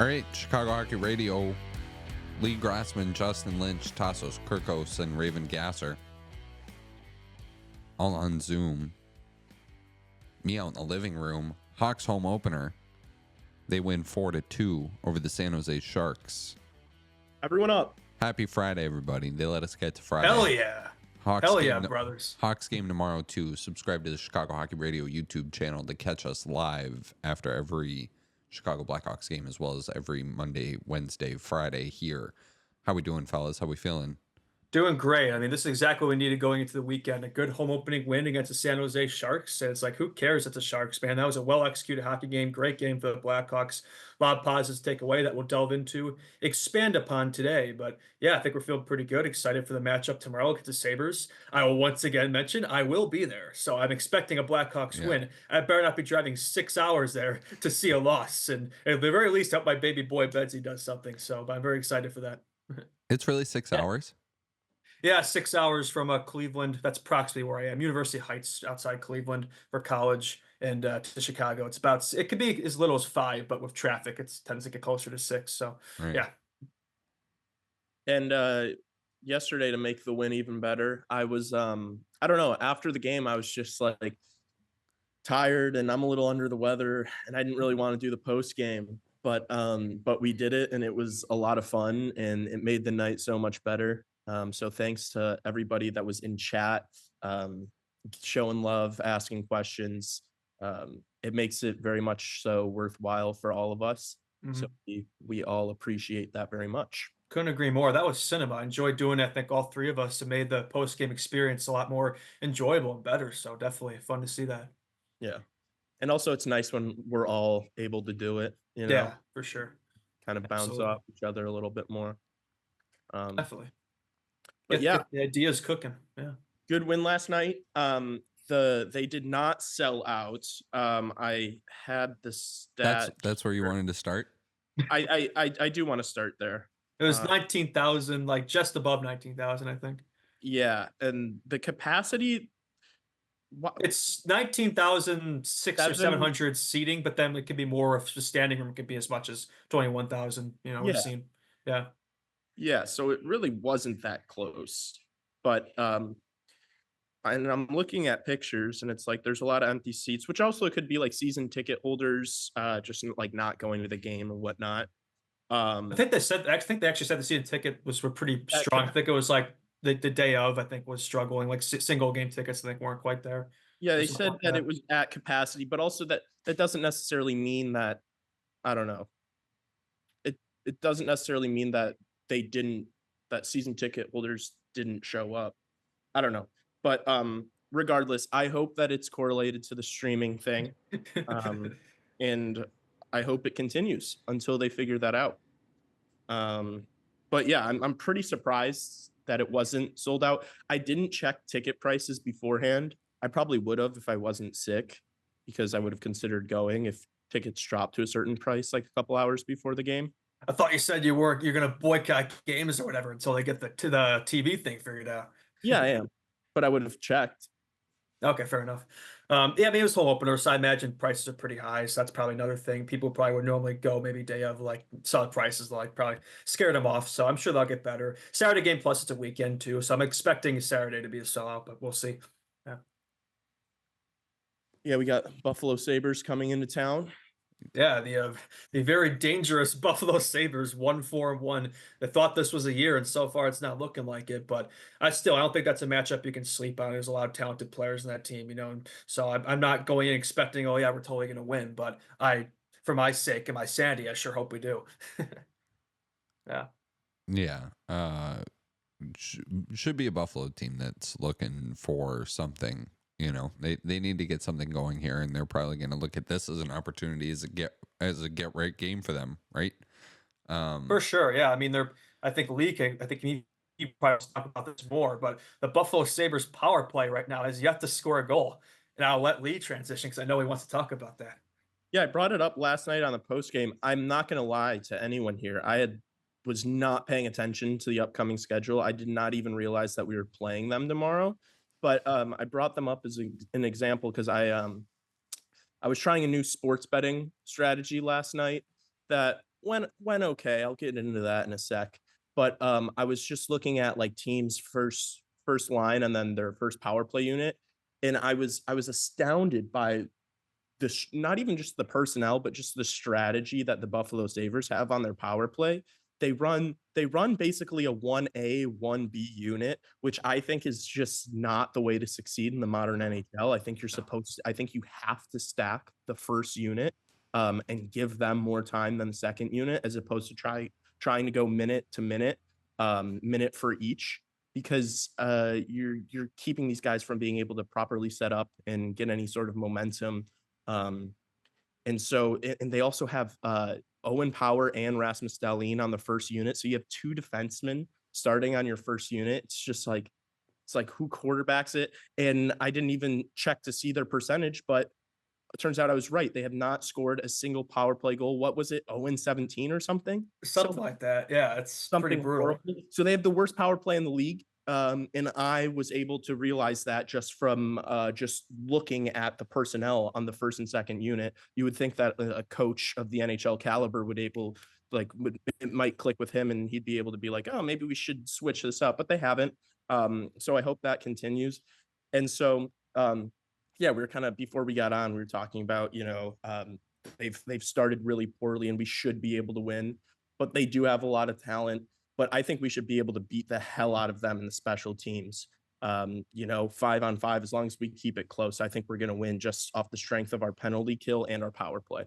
All right, Chicago Hockey Radio, Lee Grassman, Justin Lynch, Tassos, Kirkos, and Raven Gasser, all on Zoom. Me out in the living room. Hawks home opener. They win 4-2 over the San Jose Sharks. Everyone up. Happy Friday, everybody. They let us get to Friday. Hell yeah. Hell yeah, brothers. Hawks game tomorrow, too. Subscribe to the Chicago Hockey Radio YouTube channel to catch us live after every Chicago Blackhawks game, as well as every Monday, Wednesday, Friday here. How we doing, fellas? How we feeling? Doing great. I mean, this is exactly what we needed going into the weekend. A good home opening win against the San Jose Sharks. And it's like, who cares? It's the Sharks, man. That was a well-executed hockey game. Great game for the Blackhawks. A lot of positives to take away that we'll delve into, expand upon today. But yeah, I think we're feeling pretty good. Excited for the matchup tomorrow against the Sabres. I will once again mention I will be there. So I'm expecting a Blackhawks win. I better not be driving 6 hours there to see a loss. And at the very least, help my baby boy Betsy does something. So I'm very excited for that. It's really 6 hours? Yeah, 6 hours from Cleveland. That's approximately where I am. University Heights, outside Cleveland for college, and to Chicago. It could be as little as 5, but with traffic, it tends to get closer to 6. So, Right. Yeah. And yesterday, to make the win even better, I was I don't know, after the game, I was just like tired and I'm a little under the weather, and I didn't really want to do the post game, but we did it, and it was a lot of fun, and it made the night so much better. So thanks to everybody that was in chat, showing love, asking questions. It makes it very much so worthwhile for all of us. Mhm. So we all appreciate that very much. Couldn't agree more. That was cinema. I enjoyed doing it. I think all three of us have made the post-game experience a lot more enjoyable and better. So definitely fun to see that. Yeah. And also it's nice when we're all able to do it, you know, Yeah, for sure. kind of bounce Absolutely. off each other a little bit more. Definitely. But yeah, the idea's cooking. Yeah. good win last night. They did not sell out. I had the stat. That's where you wanted to start? I do want to start there. It was 19,000, like just above 19,000, I think. Yeah, and the capacity. It's 19,600 or 700 seating, but then it could be more if the standing room could be as much as 21,000. You know, we've Yeah. seen. Yeah. Yeah, so it really wasn't that close. But and I'm looking at pictures, and it's like there's a lot of empty seats, which also could be like season ticket holders, just like not going to the game or whatnot. I think they actually said the season ticket were pretty strong. I think it was like the day of, I think, was struggling. Like single game tickets, I think, weren't quite there. Yeah, they Something said like that that. it was at capacity, but also that doesn't necessarily mean that, I don't know. It doesn't necessarily mean that that season ticket holders didn't show up. I don't know. But regardless, I hope that it's correlated to the streaming thing. And I hope it continues until they figure that out. But yeah, I'm pretty surprised that it wasn't sold out. I didn't check ticket prices beforehand. I probably would have if I wasn't sick, because I would have considered going if tickets dropped to a certain price like a couple hours before the game. I thought you said you're going to boycott games or whatever until they get the TV thing figured out. Yeah, I am. But I would have checked. Okay, fair enough. Yeah, I mean, it was home opener, so I imagine prices are pretty high. So that's probably another thing. People probably would normally go maybe day of, like solid prices, like probably scared them off. So I'm sure they'll get better. Saturday game, plus it's a weekend too. So I'm expecting Saturday to be a sellout, but we'll see. Yeah, we got Buffalo Sabres coming into town. Yeah, the very dangerous Buffalo Sabres, 1-4-1. They thought this was a year, and so far it's not looking like it. But I don't think that's a matchup you can sleep on. There's a lot of talented players in that team, you know. And so I'm not going in expecting, oh yeah, we're totally going to win. But for my sake and my sanity, I sure hope we do. Yeah. Yeah. Should be a Buffalo team that's looking for something. You know, they need to get something going here, and they're probably going to look at this as an opportunity as a get right game for them, right? For sure, yeah. I mean, I think he probably talk about this more, but the Buffalo Sabres power play right now has yet to score a goal. And I'll let Lee transition because I know he wants to talk about that. Yeah, I brought it up last night on the post game. I'm not going to lie to anyone here. Was not paying attention to the upcoming schedule. I did not even realize that we were playing them tomorrow. But I brought them up as an example because I was trying a new sports betting strategy last night that went okay. I'll get into that in a sec. But I was just looking at like teams first line and then their first power play unit, and I was astounded by this, not even just the personnel, but just the strategy that the Buffalo Sabres have on their power play. They run basically a 1A, 1B unit, which I think is just not the way to succeed in the modern NHL. I think you have to stack the first unit and give them more time than the second unit, as opposed to trying to go minute to minute, minute for each, because you're keeping these guys from being able to properly set up and get any sort of momentum. um, and they also have Owen Power and Rasmus Dahlin on the first unit. So you have two defensemen starting on your first unit. It's like who quarterbacks it? And I didn't even check to see their percentage, but it turns out I was right. They have not scored a single power play goal. What was it? 0-17 or something? Something like that. Yeah, it's pretty Something brutal. horrible. So they have the worst power play in the league. And I was able to realize that just from just looking at the personnel on the first and second unit. You would think that a coach of the NHL caliber it might click with him and he'd be able to be like, oh, maybe we should switch this up, but they haven't. So I hope that continues. And so yeah, we were kind of, before we got on, we were talking about, they've started really poorly and we should be able to win, but they do have a lot of talent. But I think we should be able to beat the hell out of them in the special teams. 5-on-5, as long as we keep it close, I think we're going to win just off the strength of our penalty kill and our power play.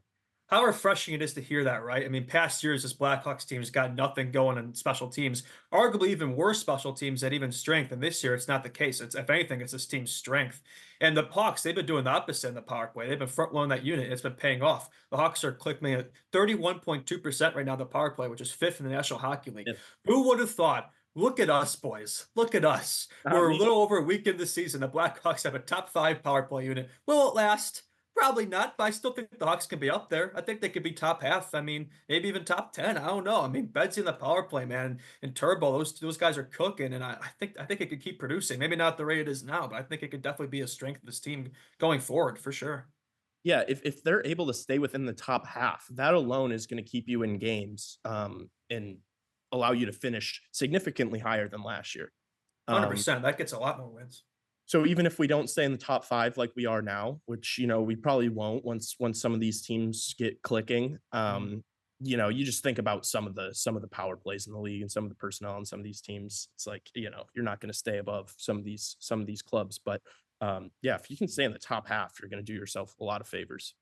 How refreshing it is to hear that, right? I mean, past years, this Blackhawks team's got nothing going in special teams, arguably even worse special teams at even strength. And this year, it's not the case. It's, if anything, it's this team's strength. And the Hawks, they've been doing the opposite in the power play. They've been front loading that unit. It's been paying off. The Hawks are clicking at 31.2% right now, the power play, which is fifth in the National Hockey League. Yeah. Who would have thought? Look at us, boys. Look at us. We're a little over a week into the season. The Blackhawks have a top 5 power play unit. Will it last? Probably not, but I still think the Hawks can be up there. I think they could be top half. I mean, maybe even top 10. I don't know. I mean, Betsy in the power play, man, and Turbo, those guys are cooking, and I think it could keep producing. Maybe not the rate it is now, but I think it could definitely be a strength of this team going forward for sure. Yeah, if they're able to stay within the top half, that alone is going to keep you in games, and allow you to finish significantly higher than last year. 100%. That gets a lot more wins. So even if we don't stay in the top 5 like we are now, which we probably won't once some of these teams get clicking, you just think about some of the power plays in the league and some of the personnel on some of these teams. It's like, you're not going to stay above some of these clubs, but yeah, if you can stay in the top half, you're going to do yourself a lot of favors.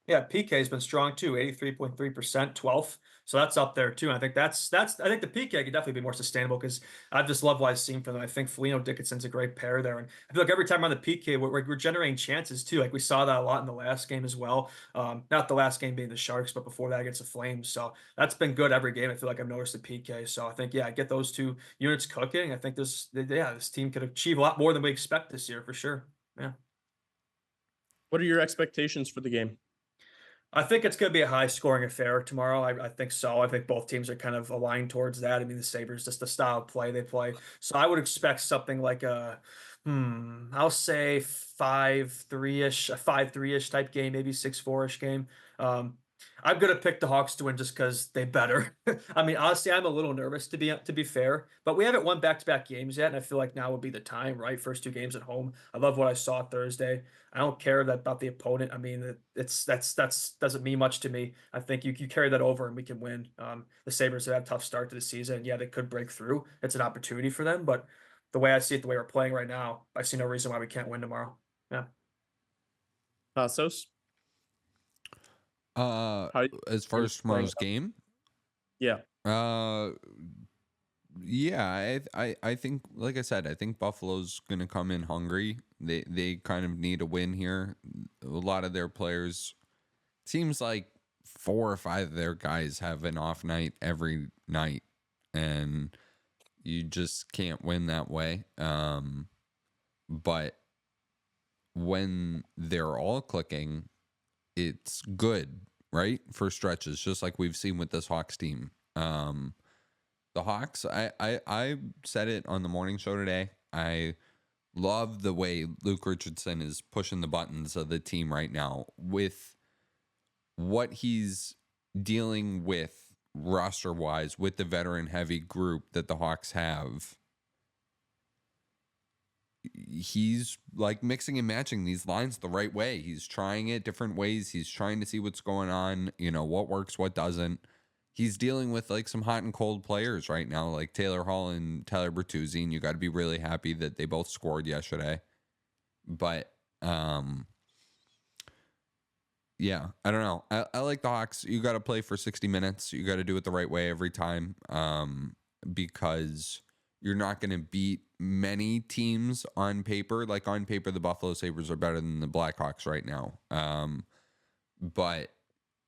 Yeah, PK has been strong too, 83.3%, 12th. So that's up there too. And I think I think the PK could definitely be more sustainable because I just love what I've seen from them. I think Foligno Dickinson's a great pair there. And I feel like every time we're on the PK, we're generating chances too. Like we saw that a lot in the last game as well. Not the last game being the Sharks, but before that against the Flames. So that's been good every game. I feel like I've noticed the PK. So I think, yeah, get those two units cooking. I think this team could achieve a lot more than we expect this year for sure. Yeah. What are your expectations for the game? I think it's going to be a high scoring affair tomorrow. I think so. I think both teams are kind of aligned towards that. I mean, the Sabres, just the style of play they play. So I would expect something like I'll say 5-3-ish, a 5-3-ish type game, maybe 6-4-ish game. I'm gonna pick the Hawks to win just because they better. I mean, honestly, I'm a little nervous to be fair, but we haven't won back-to-back games yet, and I feel like now would be the time, right? First 2 games at home. I love what I saw Thursday. I don't care about the opponent. I mean, that's doesn't mean much to me. I think you carry that over and we can win. The Sabres have had a tough start to the season. Yeah, they could break through. It's an opportunity for them, but the way I see it, the way we're playing right now, I see no reason why we can't win tomorrow. Yeah. Tassos? As far as tomorrow's game, yeah, yeah, I think, like I said, I think Buffalo's gonna come in hungry. They kind of need a win here. A lot of their players, seems like 4 or 5 of their guys have an off night every night, and you just can't win that way. But when they're all clicking, it's good, right? For stretches, just like we've seen with this Hawks team. The Hawks, I said it on the morning show today. I love the way Luke Richardson is pushing the buttons of the team right now with what he's dealing with roster wise with the veteran heavy group that the Hawks have, he's like mixing and matching these lines the right way. He's trying it different ways. He's trying to see what's going on, what works, what doesn't. He's dealing with like some hot and cold players right now, like Taylor Hall and Tyler Bertuzzi, and you got to be really happy that they both scored yesterday. But yeah, I don't know. I like the Hawks. You got to play for 60 minutes. You got to do it the right way every time, because you're not going to beat many teams on paper. Like on paper, the Buffalo Sabres are better than the Blackhawks right now. But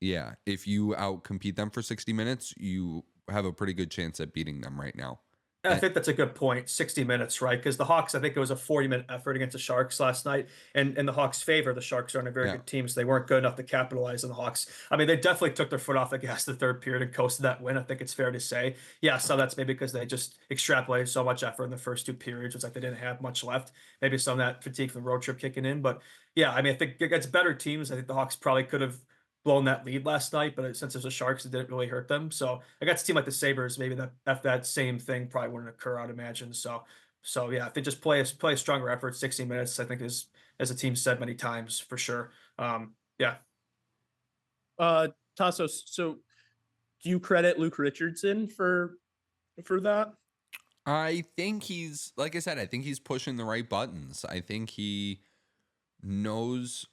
yeah, if you outcompete them for 60 minutes, you have a pretty good chance at beating them right now. I think that's a good point. 60 minutes, right? Because the Hawks, I think it was a 40-minute effort against the Sharks last night. And in the Hawks' favor, the Sharks aren't a very good team, so they weren't good enough to capitalize on the Hawks. I mean, they definitely took their foot off the gas the third period and coasted that win. I think it's fair to say. Yeah, some of that's maybe because they just extrapolated so much effort in the first 2 periods. It's like they didn't have much left. Maybe some of that fatigue from the road trip kicking in. But yeah, I mean, I think against better teams, I think the Hawks probably could have blown that lead last night, but since it was the Sharks, it didn't really hurt them. So against a team like the Sabres, maybe that same thing probably wouldn't occur, I'd imagine. So yeah, if they just play a stronger effort, 60 minutes, I think is, as the team said many times, for sure. Yeah. Tassos, so do you credit Luke Richardson for that? I think he's, like I said, I think he's pushing the right buttons. I think he knows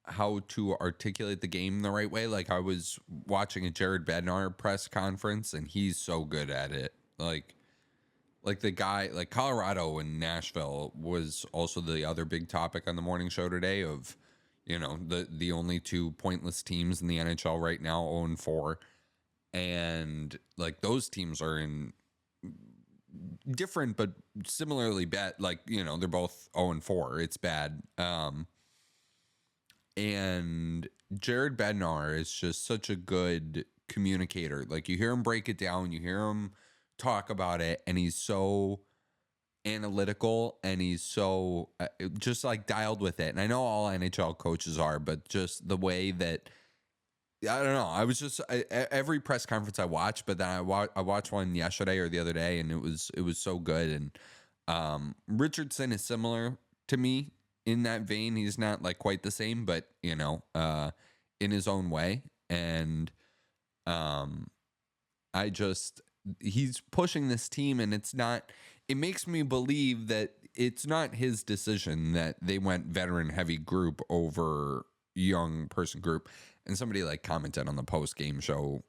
how to articulate the game the right way. Like I was watching a Jared Bednar press conference and he's so good at it. Like the guy, like Colorado and Nashville was also the other big topic on the morning show today of, the only 2 pointless teams in the NHL right now, 0-4. And like those teams are in different, but similarly bad. Like, they're both 0-4. It's bad. And Jared Bednar is just such a good communicator. Like you hear him break it down, you hear him talk about it, and he's so analytical and he's so just like dialed with it. And I know all NHL coaches are, but just the way that, I don't know. I was just every press conference I watched, but then I watched one yesterday or the other day, and it was so good. And Richardson is similar to me in that vein. He's not like quite the same, but in his own way. And he's pushing this team, and it makes me believe that it's not his decision that they went veteran heavy group over young person group. And somebody like commented on the post game show,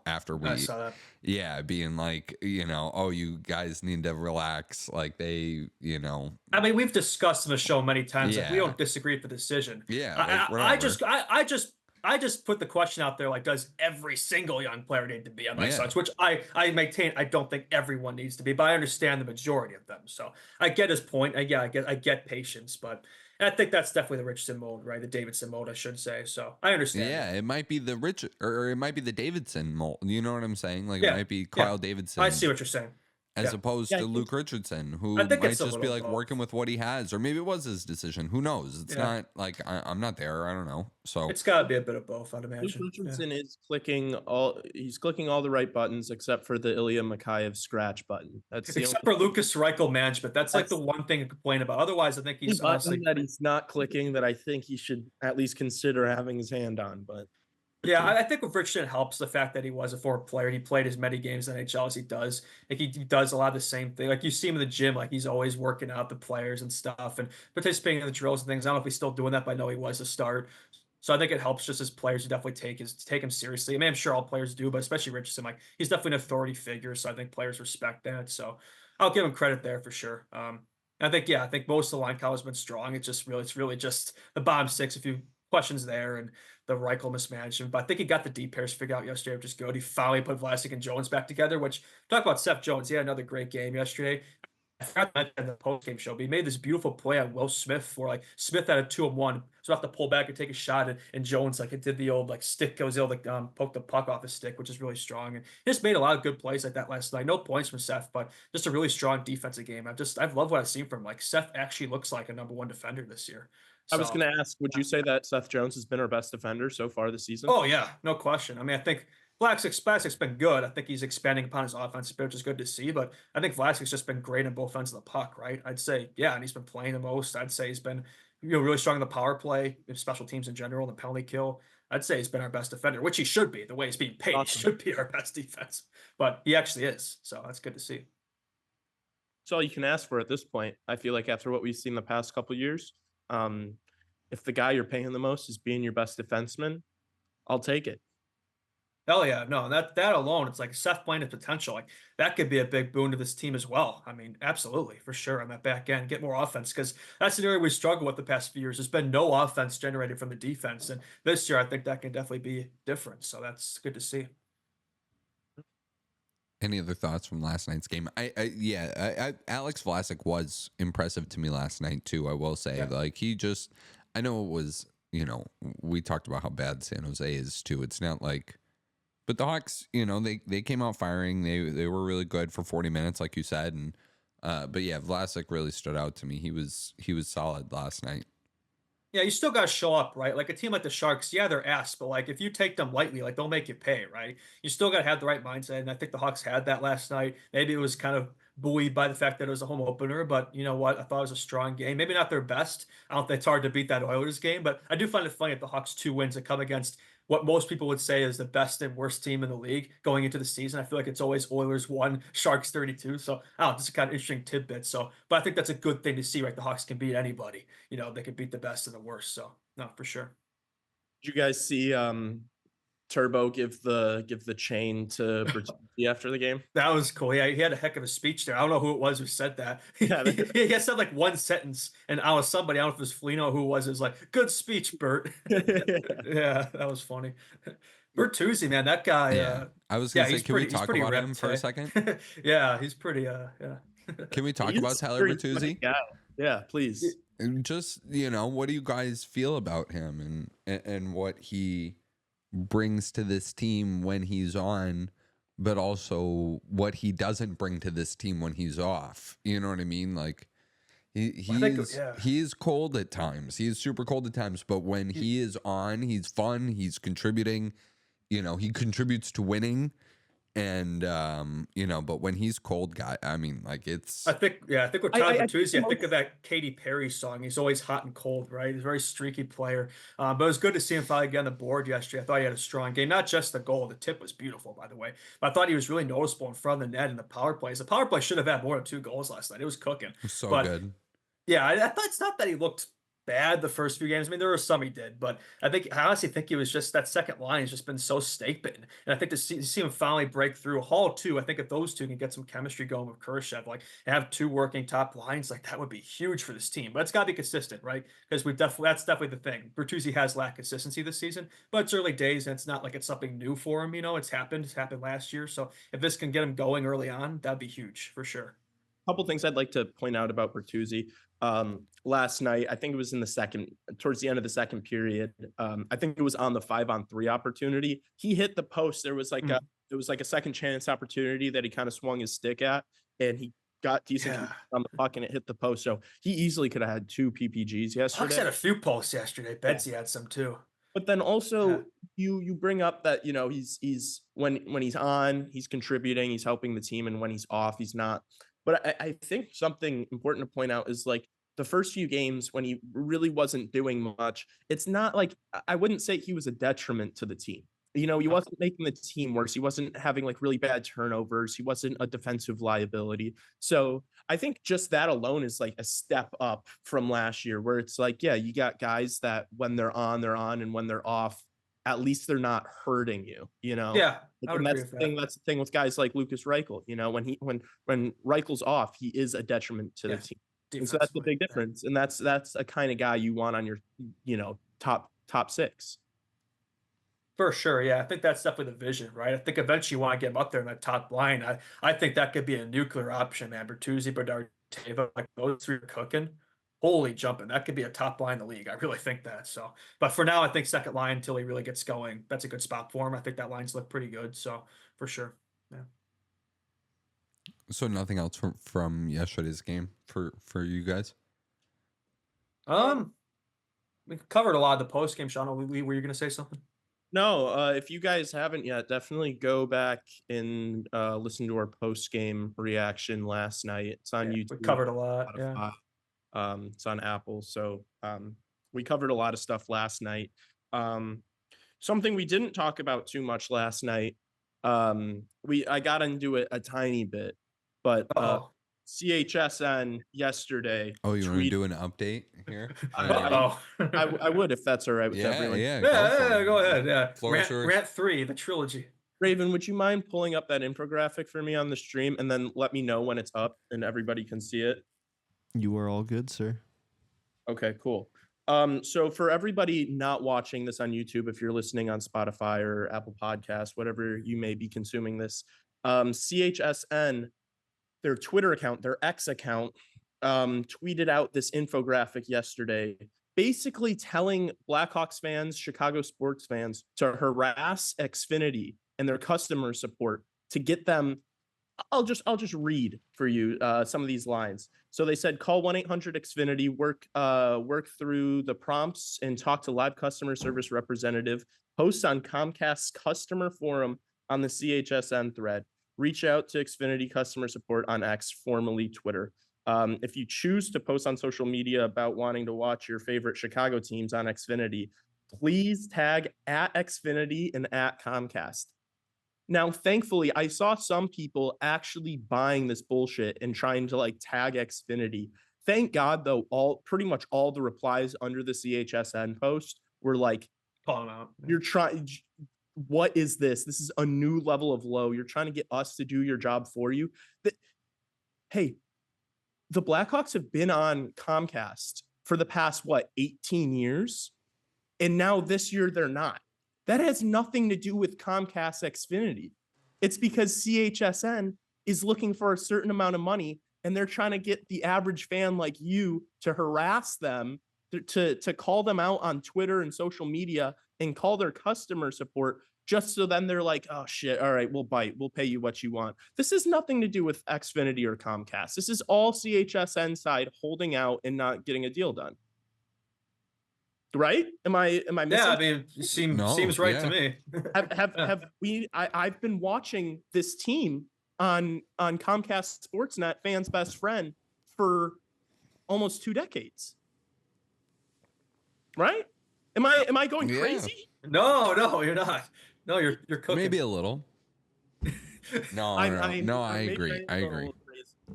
after I saw that. Yeah, being like, oh, you guys need to relax. Like they, I mean, we've discussed in the show many times. Yeah. Like, we don't disagree with the decision. Yeah, I just put the question out there, like, does every single young player need to be on my sides? Which I maintain, I don't think everyone needs to be, but I understand the majority of them. So I get his point. I get patience, but I think that's definitely the Richardson mold, right? The Davidson mold, I should say. So I understand. Yeah, it might be the or it might be the Davidson mold. You know what I'm saying? Like it might be Kyle Davidson. I see what you're saying. As opposed to Luke Richardson, who might just be like working with what he has, or maybe it was his decision. Who knows? It's not like I'm not there. I don't know. So it's got to be a bit of both, I'd imagine. Luke Richardson is clicking all the right buttons except for the Ilya Mikheyev scratch button. That's except for Lucas Reichel management. That's like the one thing to complain about. Otherwise, I think he's honestly that he's not clicking that I think he should at least consider having his hand on. But yeah, I think with Richardson helps the fact that he was a forward player. He played as many games in NHL as he does. Like he does a lot of the same thing. Like you see him in the gym, like he's always working out the players and stuff and participating in the drills and things. I don't know if he's still doing that, but I know he was a start. So I think it helps just as players who definitely take him seriously. I mean, I'm sure all players do, but especially Richardson, like he's definitely an authority figure. So I think players respect that. So I'll give him credit there for sure. I think most of the line call has been strong. It's really just the bottom 6. A few questions there and the Reichel mismanagement, but I think he got the deep pairs figured out yesterday, which is good. He finally put Vlasic and Jones back together, which talk about Seth Jones. He had another great game yesterday. I forgot to mention in the post-game show, but he made this beautiful play on Will Smith for like Smith had a 2-on-1. So I have to pull back and take a shot. And Jones, like it did the old like stick goes ill, like poke the puck off his stick, which is really strong. And he just made a lot of good plays like that last night. No points from Seth, but just a really strong defensive game. I've loved what I've seen from him. Like Seth actually looks like a number 1 defender this year. I was going to ask, would you say that Seth Jones has been our best defender so far this season? Oh yeah, no question. I mean, I think Vlasic's been good. I think he's expanding upon his offensive play, which is good to see. But I think Vlasic's just been great on both ends of the puck, right? I'd say, yeah, and he's been playing the most. I'd say he's been really strong in the power play, in special teams in general, and the penalty kill. I'd say he's been our best defender, which he should be. The way he's being paid, Awesome. he should be our best defense. But he actually is, so that's good to see. It's all you can ask for at this point. I feel like after what we've seen the past couple of years, if the guy you're paying the most is being your best defenseman, I'll take it. Hell yeah, no, that alone, it's like Seth Blanton's potential, like that could be a big boon to this team as well. I mean, absolutely, for sure on that back end, get more offense because that's an area we struggle with the past few years. There's been no offense generated from the defense, and this year I think that can definitely be different. So that's good to see. Any other thoughts from last night's game? Alex Vlasic was impressive to me last night too. I will say, like I know it was, we talked about how bad San Jose is too. It's not like, but the Hawks, they came out firing. They were really good for 40 minutes, like you said, and but yeah, Vlasic really stood out to me. He was solid last night. Yeah, you still got to show up, right? Like a team like the Sharks, yeah, they're ass, but like if you take them lightly, like they'll make you pay, right? You still got to have the right mindset, and I think the Hawks had that last night. Maybe it was kind of buoyed by the fact that it was a home opener, but you know what? I thought it was a strong game. Maybe not their best. I don't think it's hard to beat that Oilers game, but I do find it funny that the Hawks 2 wins that come against what most people would say is the best and worst team in the league going into the season. I feel like it's always Oilers 1, Sharks 32. So, I don't know, this is kind of interesting tidbit. So, but I think that's a good thing to see, right? The Hawks can beat anybody. They can beat the best and the worst. So, no, for sure. Did you guys see Turbo give the chain to Bertuzzi after the game? That was cool. Yeah, he had a heck of a speech there. I don't know who it was who said that. Yeah, he said like one sentence, and I don't know if it was Foligno who was. It was like, "Good speech, Bert." Yeah, that was funny. Bertuzzi, man, that guy. Yeah, I was gonna say, can we talk about him for a second? Yeah, he's pretty. Can we talk about Tyler Bertuzzi? Yeah, please. Just what do you guys feel about him and what he brings to this team when he's on, but also what he doesn't bring to this team when he's off? You know what I mean? Like he's cold at times. He is super cold at times, but when he is on, he's fun. He's contributing. He contributes to winning. And but when he's cold, guy, I mean, like it's. I think with Tyler Bertuzzi, I think of that Katy Perry song. He's always hot and cold, right? He's a very streaky player. But it was good to see him finally get on the board yesterday. I thought he had a strong game. Not just the goal. The tip was beautiful, by the way. But I thought he was really noticeable in front of the net in the power plays. The power play should have had more than 2 goals last night. It was cooking. So good. Yeah, I thought it's not that he looked bad the first few games. I mean, there were some he did, but I honestly think he was just that second line has just been so stake-bitten. And I think to see him finally break through Hall too, I think if those two can get some chemistry going with Kurashev, like have 2 working top lines, like that would be huge for this team. But it's got to be consistent, right? Because that's definitely the thing. Bertuzzi has lacked consistency this season, but it's early days and it's not like it's something new for him. It's happened last year. So if this can get him going early on, that'd be huge for sure. Couple things I'd like to point out about Bertuzzi. Last night, I think it was towards the end of the second period. I think it was on the 5-on-3 opportunity. He hit the post. There was like a second chance opportunity that he kind of swung his stick at, and he got decent on the puck and it hit the post. So he easily could have had 2 PPGs yesterday. Hawks had a few posts yesterday. Betsy had some too. But then also you bring up that he's when he's on, he's contributing, he's helping the team, and when he's off, he's not. But I think something important to point out is like the first few games when he really wasn't doing much, it's not like I wouldn't say he was a detriment to the team. He wasn't making the team worse. He wasn't having like really bad turnovers. He wasn't a defensive liability. So I think just that alone is like a step up from last year where it's like, yeah, you got guys that when they're on, and when they're off, at least they're not hurting you, Yeah. And that's the thing with guys like Lucas Reichel. When Reichel's off, he is a detriment to the team. And so that's the big difference. And that's a kind of guy you want on your, top 6. For sure. Yeah. I think that's definitely the vision, right? I think eventually you want to get him up there in that top line. I think that could be a nuclear option, man. Bertuzzi, Bedard, Teva, like those 3 are cooking. Holy jumping. That could be a top line in the league. I really think that. So, but for now, I think second line until he really gets going. That's a good spot for him. I think that line's look pretty good. So for sure. Yeah. So nothing else from yesterday's game for you guys? We covered a lot of the post game, Sean. Were you going to say something? No, if you guys haven't yet, definitely go back and listen to our post-game reaction last night. It's on We YouTube, covered a lot. Yeah. Spotify, it's on Apple. So we covered a lot of stuff last night. Something we didn't talk about too much last night. I got into it a tiny bit, but Oh. CHSN yesterday. Oh, you want to tweet- do an update here? Oh. I would if that's all right with Yeah, everyone. yeah. Yeah, go for it. ahead. Yeah. Floor is yours. Rant 3, the trilogy. Raven, would you mind pulling up that infographic for me on the stream and then let me know when it's up and everybody can see it? You are all good, sir. Okay, cool. So for everybody not watching this on YouTube, if you're listening on Spotify or Apple Podcasts, whatever you may be consuming this, CHSN, their Twitter account, their X account, tweeted out this infographic yesterday, basically telling Blackhawks fans, Chicago sports fans to harass Xfinity and their customer support to get them. I'll just read for you some of these lines. So they said, call 1-800-XFINITY, work through the prompts and talk to live customer service representative, post on Comcast's customer forum on the CHSN thread, reach out to Xfinity customer support on X, formerly Twitter. If you choose to post on social media about wanting to watch your favorite Chicago teams on Xfinity, please tag at Xfinity and at Comcast. Now, thankfully, I saw some people actually buying this bullshit and trying to like tag Xfinity. Thank God, though, pretty much all the replies under the CHSN post were like, Call him out. you're trying, what is this? This is a new level of low. You're trying to get us to do your job for you. Hey, the Blackhawks have been on Comcast for the past, 18 years? And now this year they're not. That has nothing to do with Comcast Xfinity. It's because CHSN is looking for a certain amount of money and they're trying to get the average fan like you to harass them, to call them out on Twitter and social media and call their customer support just so then they're like, oh shit, all right, we'll bite. We'll pay you what you want. This has nothing to do with Xfinity or Comcast. This is all CHSN side holding out and not getting a deal done. Right? Am I missing? Yeah, I mean, seems right to me. I've been watching this team on Comcast Sportsnet, fans' best friend, for almost 2 decades. Right? Am I going crazy? No, you're not. No, you're cooking. Maybe a little. No, I agree. I agree.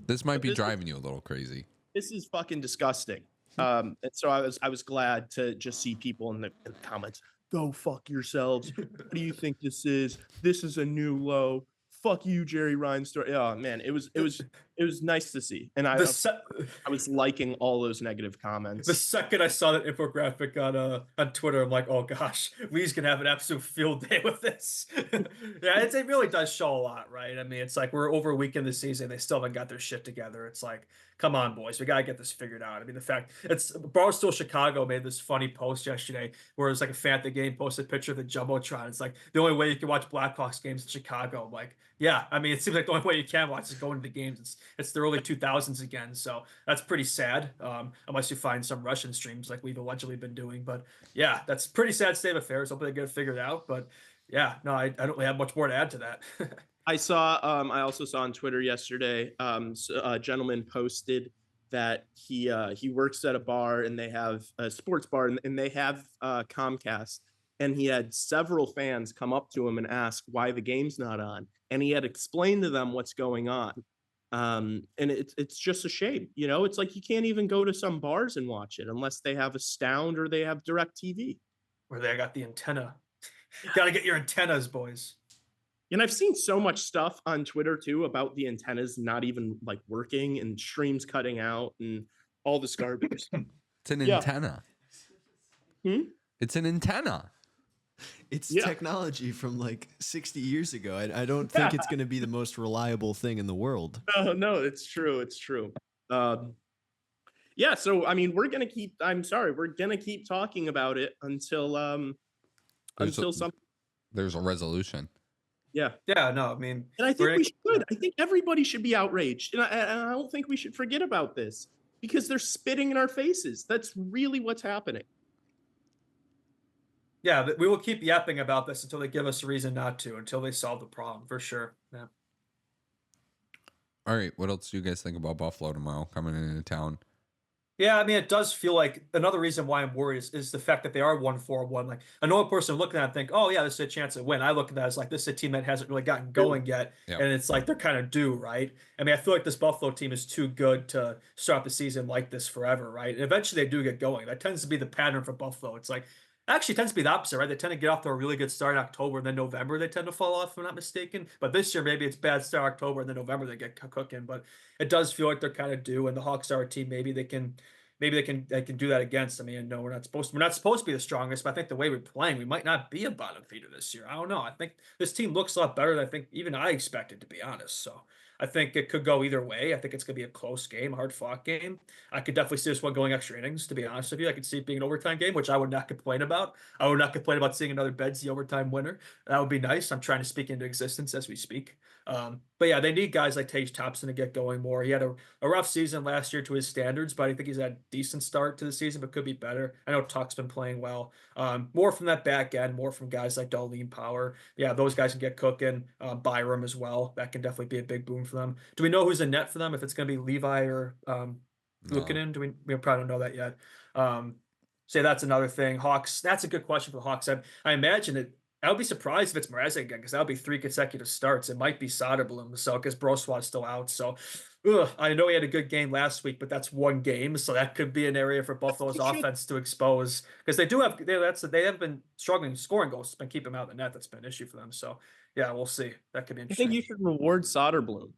This might be driving you a little crazy. This is fucking disgusting. And so I was glad to just see people in the comments, go fuck yourselves. What do you think this is? This is a new low. Fuck you, Jerry Reinsdorf. Oh man, it was nice to see. And I was liking all those negative comments. The second I saw that infographic on Twitter, I'm like, oh gosh, Lee's gonna have an absolute field day with this. Yeah, it really does show a lot, right? I mean, it's like we're over a week in the season, they still haven't got their shit together. It's like, come on, boys, we gotta get this figured out. I mean, the fact Barstool Chicago made this funny post yesterday where it's like a fan at the game posted a picture of the Jumbotron. It's like the only way you can watch Blackhawks games in Chicago. I'm like, yeah, I mean, it seems like the only way you can watch is going to the games. It's the early 2000s again, so that's pretty sad. Unless you find some Russian streams like we've allegedly been doing, but yeah, that's pretty sad state of affairs. Hopefully they get it figured out. But yeah, no, I don't really have much more to add to that. I also saw on Twitter yesterday, a gentleman posted that he works at a bar and they have a sports bar and they have Comcast, and he had several fans come up to him and ask why the game's not on, and he had explained to them what's going on. And it's just a shame, you know. It's like you can't even go to some bars and watch it unless they have Astound or they have DirecTV. Where they got the antenna. Got to get your antennas, boys. And I've seen so much stuff on Twitter too about the antennas not even like working and streams cutting out and all this garbage. It's an antenna. It's an antenna. It's technology from like 60 years ago. I don't think it's going to be the most reliable thing in the world. No, it's true. It's true. Yeah. So, I mean, we're going to keep talking about it until there's a resolution. Yeah. Yeah. No, I mean, and I think we should. I think everybody should be outraged. And I don't think we should forget about this because they're spitting in our faces. That's really what's happening. Yeah, we will keep yapping about this until they give us a reason not to, until they solve the problem, for sure. Yeah. All right, what else do you guys think about Buffalo tomorrow coming into town? Yeah, I mean, it does feel like another reason why I'm worried is the fact that they are 1-4-1. Like, a normal person looking at it think, oh, yeah, this is a chance to win. I look at that as like, this is a team that hasn't really gotten going yet. Yep. And it's like they're kind of due, right? I mean, I feel like this Buffalo team is too good to start the season like this forever, right? And eventually they do get going. That tends to be the pattern for Buffalo. It's like, actually, it tends to be the opposite, right? They tend to get off to a really good start in October, and then November they tend to fall off, if I'm not mistaken. But this year, maybe it's bad start October, and then November they get cooking. But it does feel like they're kind of due, and the Hawks are a team maybe they can do that against. I mean, no, we're not supposed to be the strongest, but I think the way we're playing, we might not be a bottom feeder this year. I don't know. I think this team looks a lot better than I think even I expected, to be honest. So I think it could go either way. I think it's going to be a close game, a hard fought game. I could definitely see this one going extra innings, to be honest with you. I could see it being an overtime game, which I would not complain about. I would not complain about seeing another Bedsy overtime winner. That would be nice. I'm trying to speak into existence as we speak. But yeah, they need guys like Tage Thompson to get going more. He had a rough season last year to his standards, but I think he's had a decent start to the season, but could be better. I know Tuck's been playing well. More from that back end, more from guys like Darlene Power. Yeah, those guys can get cooking. Byram as well. That can definitely be a big boom for them. Do we know who's in net for them? If it's going to be Levi or Luukkonen? We probably don't know that yet. So that's another thing. Hawks. That's a good question for the Hawks. I imagine it. I would be surprised if it's Mrazek again, because that would be 3 consecutive starts. It might be Soderblom, so because Brossoit's still out. So I know he had a good game last week, but that's one game, so that could be an area for Buffalo's offense to expose, because they have been struggling scoring goals. It's been keeping them out of the net. That's been an issue for them. So yeah, we'll see. That could be I interesting. think you should reward Soderblom.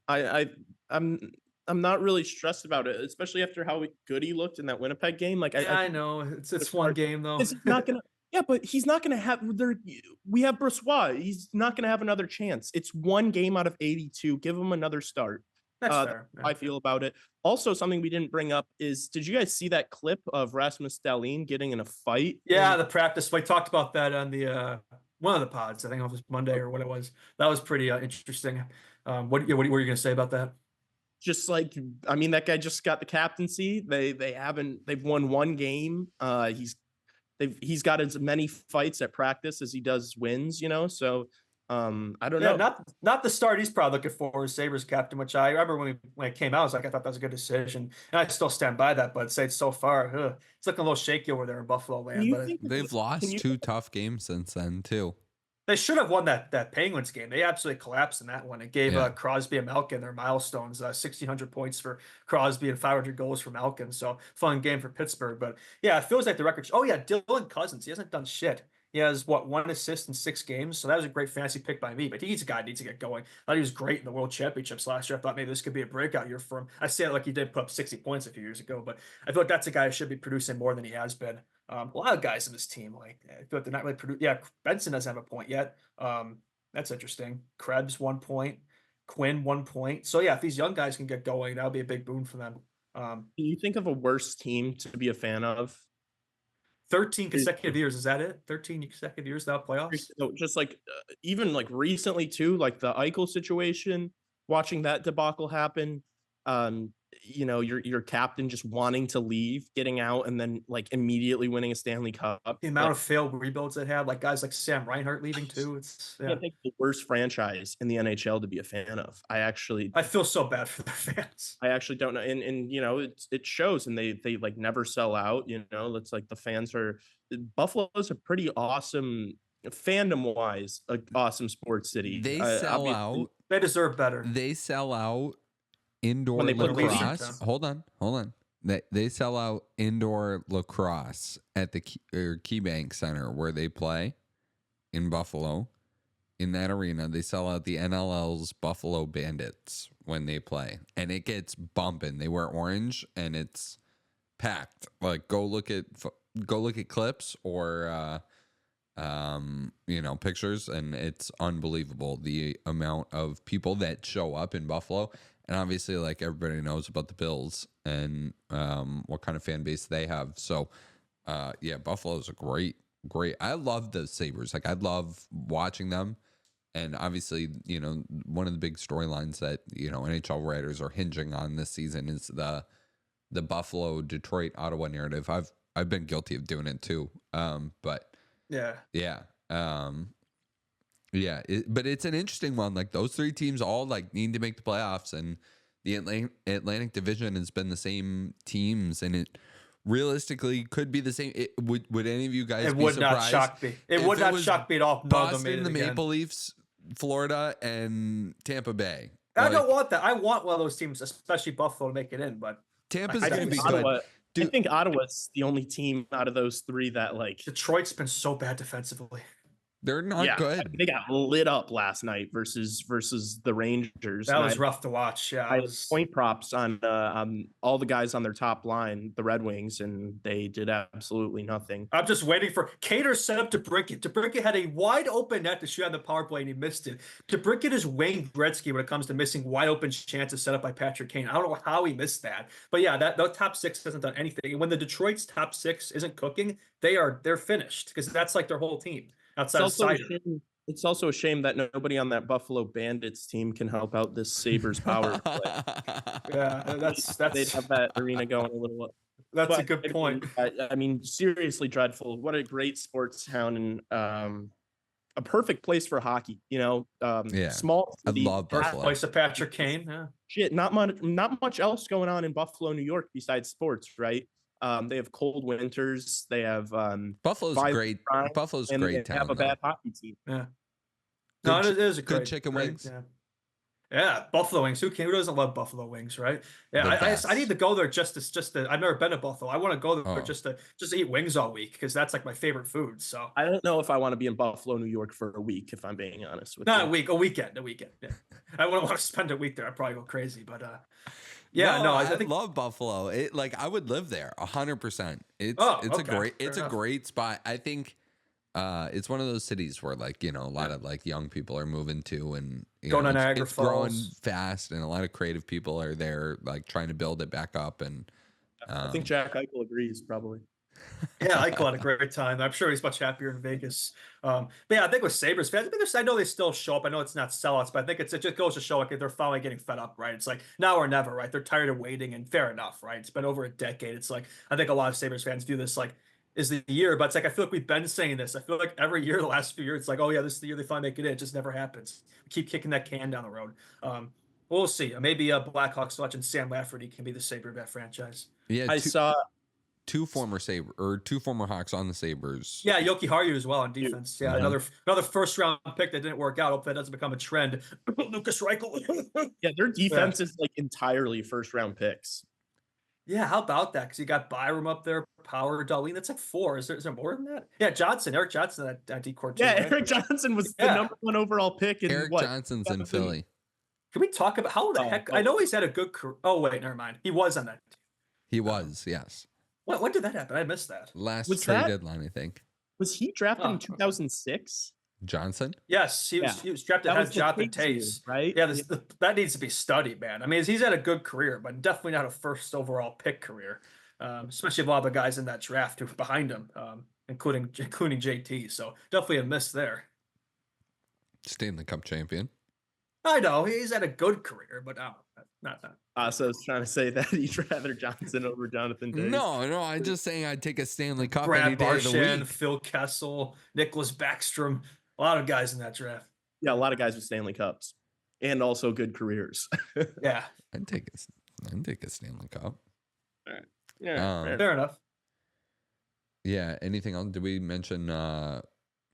I'm not really stressed about it, especially after how good he looked in that Winnipeg game. Like I know it's one game though. He's not gonna. Yeah, but he's not gonna have. We have Brossoit. He's not gonna have another chance. It's one game out of 82. Give him another start. That's fair. I feel about it. Also, something we didn't bring up is, did you guys see that clip of Rasmus Dahlin getting in a fight? Yeah, the practice. We talked about that on the one of the pods. I think it was Monday or what it was. That was pretty interesting. What were you going to say about that? Just like, I mean, that guy just got the captaincy. They've won one game. He's got as many fights at practice as he does wins, so I don't know. Not the start he's probably looking for as Sabres captain, which I remember when it came out, I was like, I thought that was a good decision, and I still stand by that. But say so far, it's looking a little shaky over there in Buffalo land. But they've lost 2 tough games since then too. They should have won that Penguins game. They absolutely collapsed in that one. It gave Crosby and Malkin their milestones, 1,600 points for Crosby and 500 goals for Malkin. So fun game for Pittsburgh. But yeah, it feels like the record. Oh yeah, Dylan Cousins. He hasn't done shit. He has 1 assist in 6 games. So that was a great fantasy pick by me. But he's a guy that needs to get going. I thought he was great in the World Championships last year. I thought maybe this could be a breakout year for him. I say it like he did put up 60 points a few years ago, but I feel like that's a guy who should be producing more than he has been. A lot of guys in this team, like, I feel like they're not really producing. Yeah, Benson doesn't have a point yet. That's interesting. Krebs 1 point, Quinn 1 point. So yeah, if these young guys can get going, that'll be a big boon for them. Can you think of a worse team to be a fan of? 13 consecutive years, is that it? 13 consecutive years without playoffs? No, just like even like recently too, like the Eichel situation, watching that debacle happen. Your captain just wanting to leave, getting out, and then like immediately winning a Stanley Cup. The amount of failed rebuilds they had, like guys like Sam Reinhart leaving too. I think the worst franchise in the NHL to be a fan of. I feel so bad for their fans. I actually don't know, and it shows, and they like never sell out. It's like the fans are. Buffalo's a pretty awesome fandom wise, awesome sports city. They sell out. They deserve better. They sell out. Indoor when they lacrosse. Hold on. They sell out indoor lacrosse at the KeyBank Center where they play in Buffalo. In that arena, they sell out the NLL's Buffalo Bandits when they play, and it gets bumping. They wear orange, and it's packed. Like go look at clips or pictures, and it's unbelievable the amount of people that show up in Buffalo. And obviously, like, everybody knows about the Bills and what kind of fan base they have. So, Buffalo's a great. I love the Sabres. Like, I love watching them. And obviously, one of the big storylines that, NHL writers are hinging on this season is the Buffalo, Detroit, Ottawa narrative. I've been guilty of doing it too. But Yeah. Yeah. Yeah, but it's an interesting one. Like those three teams all like need to make the playoffs, and the Atlantic Division has been the same teams, and it realistically could be the same. Would any of you guys It be would not surprised? shock me. It if would not was shock me at all. None of them made Boston, it the again. Maple Leafs, Florida, and Tampa Bay. I don't want that. I want one of those teams, especially Buffalo, to make it in. But Tampa's I going to think be Ottawa, good. Dude, I think Ottawa's the only team out of those three that like Detroit's been so bad defensively. they're not good. They got lit up last night versus the Rangers. That And was I- rough to watch. Yeah, I it had was. point props on all the guys on their top line, the Red Wings, and they did absolutely nothing. I'm just waiting for Cater set up DeBrincat. DeBrincat had a wide open net to shoot on the power play and he missed it. DeBrincat is Wayne Gretzky when it comes to missing wide open chances set up by Patrick Kane. I don't know how he missed that, but yeah, that top six hasn't done anything. And when the Detroit's top six isn't cooking, they're finished because that's like their whole team outside of Cider. It's also a shame that nobody on that Buffalo Bandits team can help out this Sabres power play. Yeah, They'd have that arena going a little. that's a But, good point. I mean, seriously dreadful. What a great sports town and a perfect place for hockey. You know, Yeah. small I city. love Buffalo. Place of Patrick Kane. Yeah. Shit, not much else going on in Buffalo, New York besides sports, right? They have cold winters. They have Buffalo's Five great. crime, Buffalo's and great they town. have a though. bad hockey team. Yeah. Good No, chi- it is a good great chicken great- wings. Yeah. Yeah, Buffalo wings. Who doesn't love Buffalo wings, right? The Yeah, I best. need to go there just to. I've never been to Buffalo. I want to go there Oh. just to eat wings all week because that's like my favorite food. So I don't know if I want to be in Buffalo, New York for a week, if I'm being honest with not you. a week, a weekend. Yeah, I wouldn't want to spend a week there. I'd probably go crazy, but yeah, no, I think love Buffalo. I would live there 100%. It's Okay, it's fair a enough. great spot. I think it's one of those cities where like, you know, a lot of like young people are moving to, and you Going know, to Niagara it's growing Falls. fast, and a lot of creative people are there like trying to build it back up. And I think Jack Eichel agrees, probably. yeah, Eichel had a great time. I'm sure he's much happier in Vegas. But yeah, I think with Sabres fans, I know they still show up. I know it's not sellouts, but I think it just goes to show like they're finally getting fed up, right? It's like now or never, right? They're tired of waiting, and fair enough, right? It's been over a decade. It's like I think a lot of Sabres fans view this like is the year, but it's like I feel like we've been saying this. I feel like every year the last few years, it's like, oh yeah, this is the year they finally make it in. It just never happens. We keep kicking that can down the road. We'll see. Maybe Blackhawks watching Sam Lafferty can be the savior of that franchise. yeah, I saw two former Hawks on the Sabres. Yeah, Yoki Haru as well on defense. Yeah, Yeah. another first round pick that didn't work out. Hope that doesn't become a trend. Lucas Reichel. their defense is like entirely first round picks. Yeah, how about that? Because you got Byram up there, Power, Darlene. That's like four. Is there more than that? Yeah, Eric Johnson, that decor too. Yeah, right? Eric Johnson was the Yeah. number one overall pick. In Eric what? Johnson's in 2000? Philly. Can we talk about how the Oh, heck? oh. I know he's had a good career. Oh wait, never mind. He was on that. He was, yes. When did that happen? I missed that. Last Was trade that- deadline, I think. Was he drafted Oh. in 2006? Johnson? Yes, he was. Yeah. He was drafted That ahead was of the Jonathan Taves year, Taves. right? Yeah, that needs to be studied, man. I mean, he's had a good career, but definitely not a first overall pick career. Especially a lot of the guys in that draft who were behind him, including JT. So definitely a miss there. Stanley Cup champion. I know he's had a good career, but not that. So I was trying to say that he'd rather Johnson over Jonathan Taves. No, I'm just saying I'd take a Stanley Cup Brad any day of the Marchand, week. Phil Kessel, Nicholas Backstrom, a lot of guys in that draft. Yeah, a lot of guys with Stanley Cups and also good careers. Yeah, I'd take a Stanley Cup. Yeah, Um, fair enough. Yeah. Anything else? Did we mention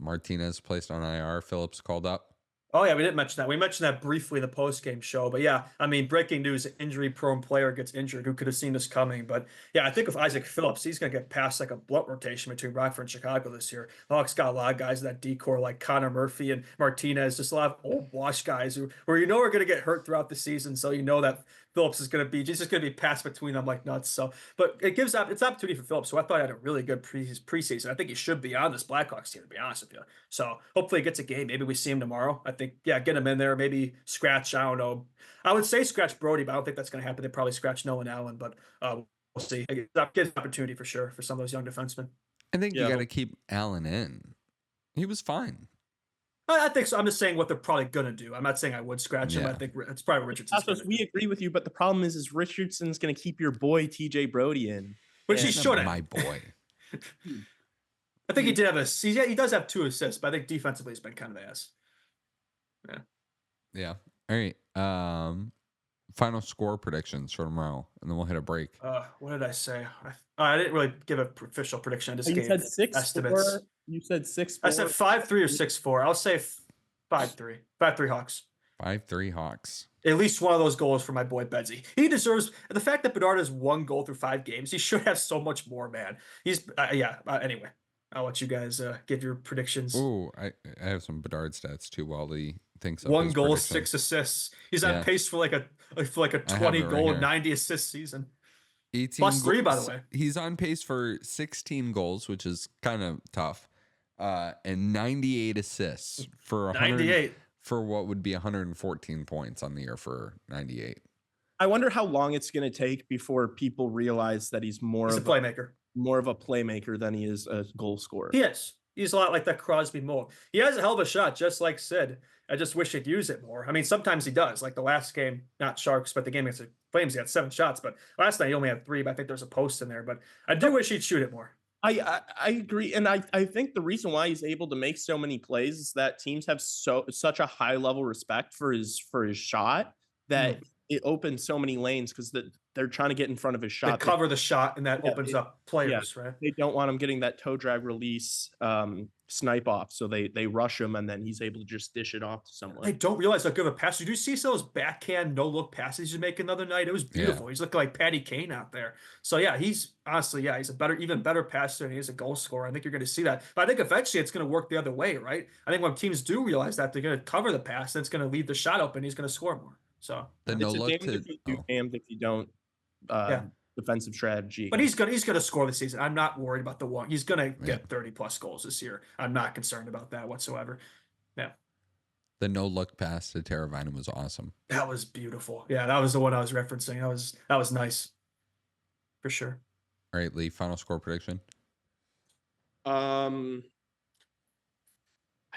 Martinez placed on IR? Phillips called up. Oh yeah, we didn't mention that. We mentioned that briefly in the post-game show, but yeah, I mean, breaking news: injury-prone player gets injured. Who could have seen this coming? But yeah, I think with Isaac Phillips, he's going to get past like a blunt rotation between Rockford and Chicago this year. The Hawks got a lot of guys in that decor like Connor Murphy and Martinez, just a lot of old wash guys where you know are going to get hurt throughout the season. So you know that Phillips is going to be just going to be passed between them like nuts. So, but it gives up it's opportunity for Phillips, who I thought had a really good preseason. I think he should be on this Blackhawks team, to be honest with you. So hopefully he gets a game. Maybe we see him tomorrow. I think, yeah, get him in there. Maybe scratch. I don't know. I would say scratch Brody, but I don't think that's going to happen. They probably scratch Nolan Allen, but we'll see. It gives an opportunity for sure for some of those young defensemen. I think you Yeah. got to keep Allen in. He was fine. I think so. I'm just saying what they're probably going to do. I'm not saying I would scratch him. Yeah. I think it's probably Richardson's Tassos, gonna we do. agree with you, but the problem is Richardson's going to keep your boy TJ Brody in. Which he Yeah. Not shouldn't. my boy. I think he did have he does have 2 assists, but I think defensively he's been kind of ass. Yeah. All right. Final score predictions for tomorrow, and then we'll hit a break. What did I say? I didn't really give an official prediction. I just You gave said 6-4. estimates. You said 6-4. I said 5-3 or 6-4. I'll say 5-3. 5-3 Hawks. 5-3 Hawks. At least one of those goals for my boy Bedsy. He deserves the fact that Bedard has 1 goal through 5 games. He should have so much more, man. He's anyway, I'll let you guys give your predictions. Ooh, I have some Bedard stats too. While he thinks 1 his goal, prediction. 6 assists. He's on pace for like a 20 goal, 90 assist season. 18 plus 3, by the goals. way. He's on pace for 16 goals, which is kind of tough, and 98 assists for 98 for what would be 114 points on the year for 98. I wonder how long it's going to take before people realize that he's He's a playmaker. More of a playmaker than he is a goal scorer. He is. He's a lot like that Crosby mold. He has a hell of a shot, just like Sid. I just wish he'd use it more. I mean, sometimes he does. Like the last game, not Sharks, but the game against the Flames, he had 7 shots. But last night he only had 3. But I think there's a post in there. But I do wish he'd shoot it more. I agree, and I think the reason why he's able to make so many plays is that teams have such a high level respect for his shot that it opens so many lanes because they're trying to get in front of his shot. They cover the shot, and that opens up players, right? They don't want him getting that toe drag release snipe off, so they rush him, and then he's able to just dish it off to someone. I don't realize how good of a pass. Did you see some of those backhand no look passes he's making the other night? It was beautiful. He's looking like Patty Kane out there. So yeah, he's honestly, he's a even better passer, and he's a goal scorer. I think you're going to see that. But I think eventually it's going to work the other way, right? I think when teams do realize that, they're going to cover the pass, and it's going to leave the shot open. He's going to score more. So the no look to if you don't defensive strategy. But he's gonna score this season. I'm not worried about the one. He's gonna get 30 plus goals this year. I'm not concerned about that whatsoever. Yeah. The no look pass to Teravainen was awesome. That was beautiful. Yeah, that was the one I was referencing. That was nice. For sure. All right, Lee, final score prediction. I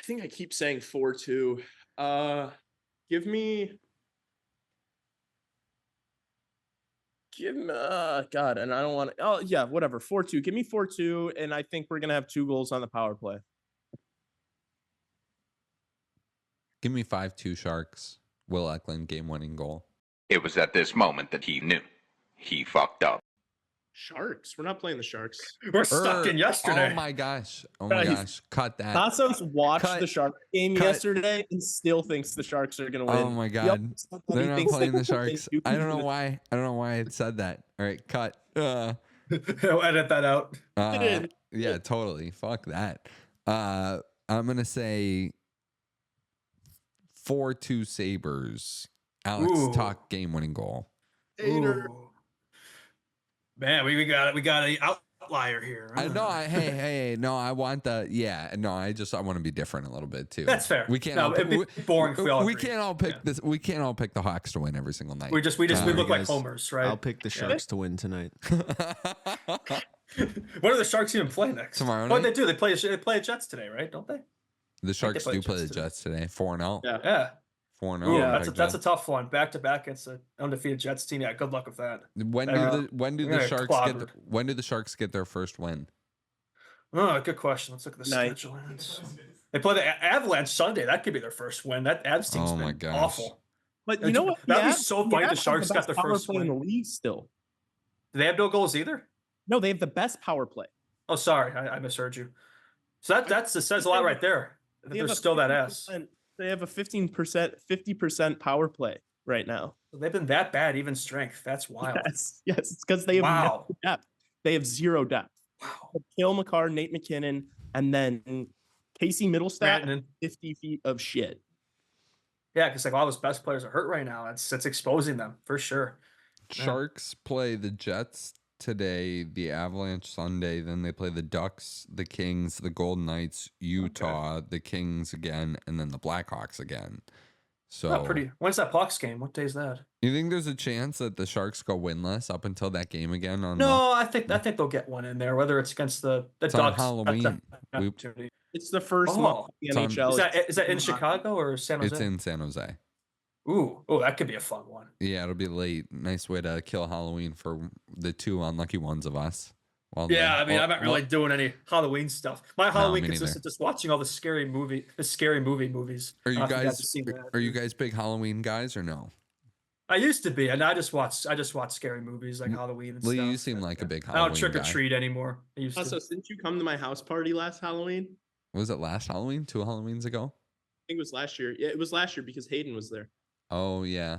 think I keep saying 4-2. Give me God, and I don't want to. Oh yeah, whatever. 4-2. Give me 4-2, and I think we're gonna have 2 goals on the power play. Give me 5-2 Sharks. Will Eklund game-winning goal. It was at this moment that he knew he fucked up. Sharks. We're not playing the Sharks. We're stuck in yesterday. Oh my gosh. Cut that. Tassos watched the Sharks game yesterday and still thinks the Sharks are going to win. Oh my God. They're not playing the Sharks. I don't know why. I don't know why it said that. All right, cut. I'll edit that out. Yeah, totally. Fuck that. I'm going to say 4-2 Sabres. Alex Tuch game-winning goal. Man, we got an outlier here. I know. I want the. I want to be different a little bit too. That's fair. We can't. It'd be boring if we all we agree. can't all pick this. We can't all pick the Hawks to win every single night. We look like homers, right? I'll pick the Sharks to win tonight. What do the Sharks even play next? Tomorrow night? What do they do? They play Jets today, right? Don't they? The Sharks do play the Jets today. 4-0. Yeah. 4-0. Yeah, that's a tough one. Back to back against an undefeated Jets team. Yeah, good luck with that. When do the Sharks get their first win? Oh, good question. Let's look at the schedule. They play the Avalanche Sunday. That could be their first win. That Avs team's been awful. But you know what? That'd be so funny. The Sharks got their first win in the league still. Do they have no goals either? No, they have the best power play. Oh, sorry, I misheard you. So that says a lot right there. They're still that ass. They have a 50% power play right now. They've been that bad, even strength. That's wild. Yes, it's because they have no depth. They have 0 depth. Wow. Cale Makar, Nate McKinnon, and then Casey Middlestat, 50 feet of shit. Yeah, because all those best players are hurt right now. It's exposing them for sure. Sharks play the Jets today, the Avalanche Sunday, then they play the Ducks, the Kings, the Golden Knights, Utah, the Kings again, and then the Blackhawks again. So pretty. When's that Hawks game? What day is that? You think there's a chance that the Sharks go winless up until that game again? I think they'll get one in there, whether it's against the Ducks. On Halloween. It's the first month the NHL. Is that in Chicago or San Jose? It's in San Jose. Ooh, that could be a fun one. Yeah, it'll be late. Nice way to kill Halloween for the 2 unlucky ones of us. Well, Yeah, I mean, I'm well, not really doing any Halloween stuff. My Halloween me consists neither. of just watching all the scary movie movies. Are I you don't know if guys have seen that. are you guys big Halloween guys or no? I used to be, and I just watch scary movies like Halloween and Lee, stuff. you seem like a big I don't Halloween trick or guy. treat anymore. I used to. Tassos, didn't you come to my house party last Halloween? Was it last Halloween? 2 Halloweens ago? I think it was last year. Yeah, it was last year because Hayden was there. Oh yeah.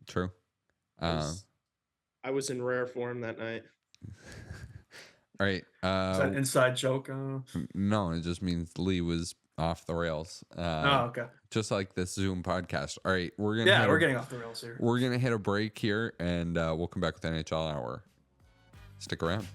True. I was in rare form that night. All right. Is that an inside joke? No, it just means Lee was off the rails. Oh, okay. Just like this Zoom podcast. All right, we're getting off the rails here. We're gonna hit a break here, and we'll come back with NHL Hour. Stick around.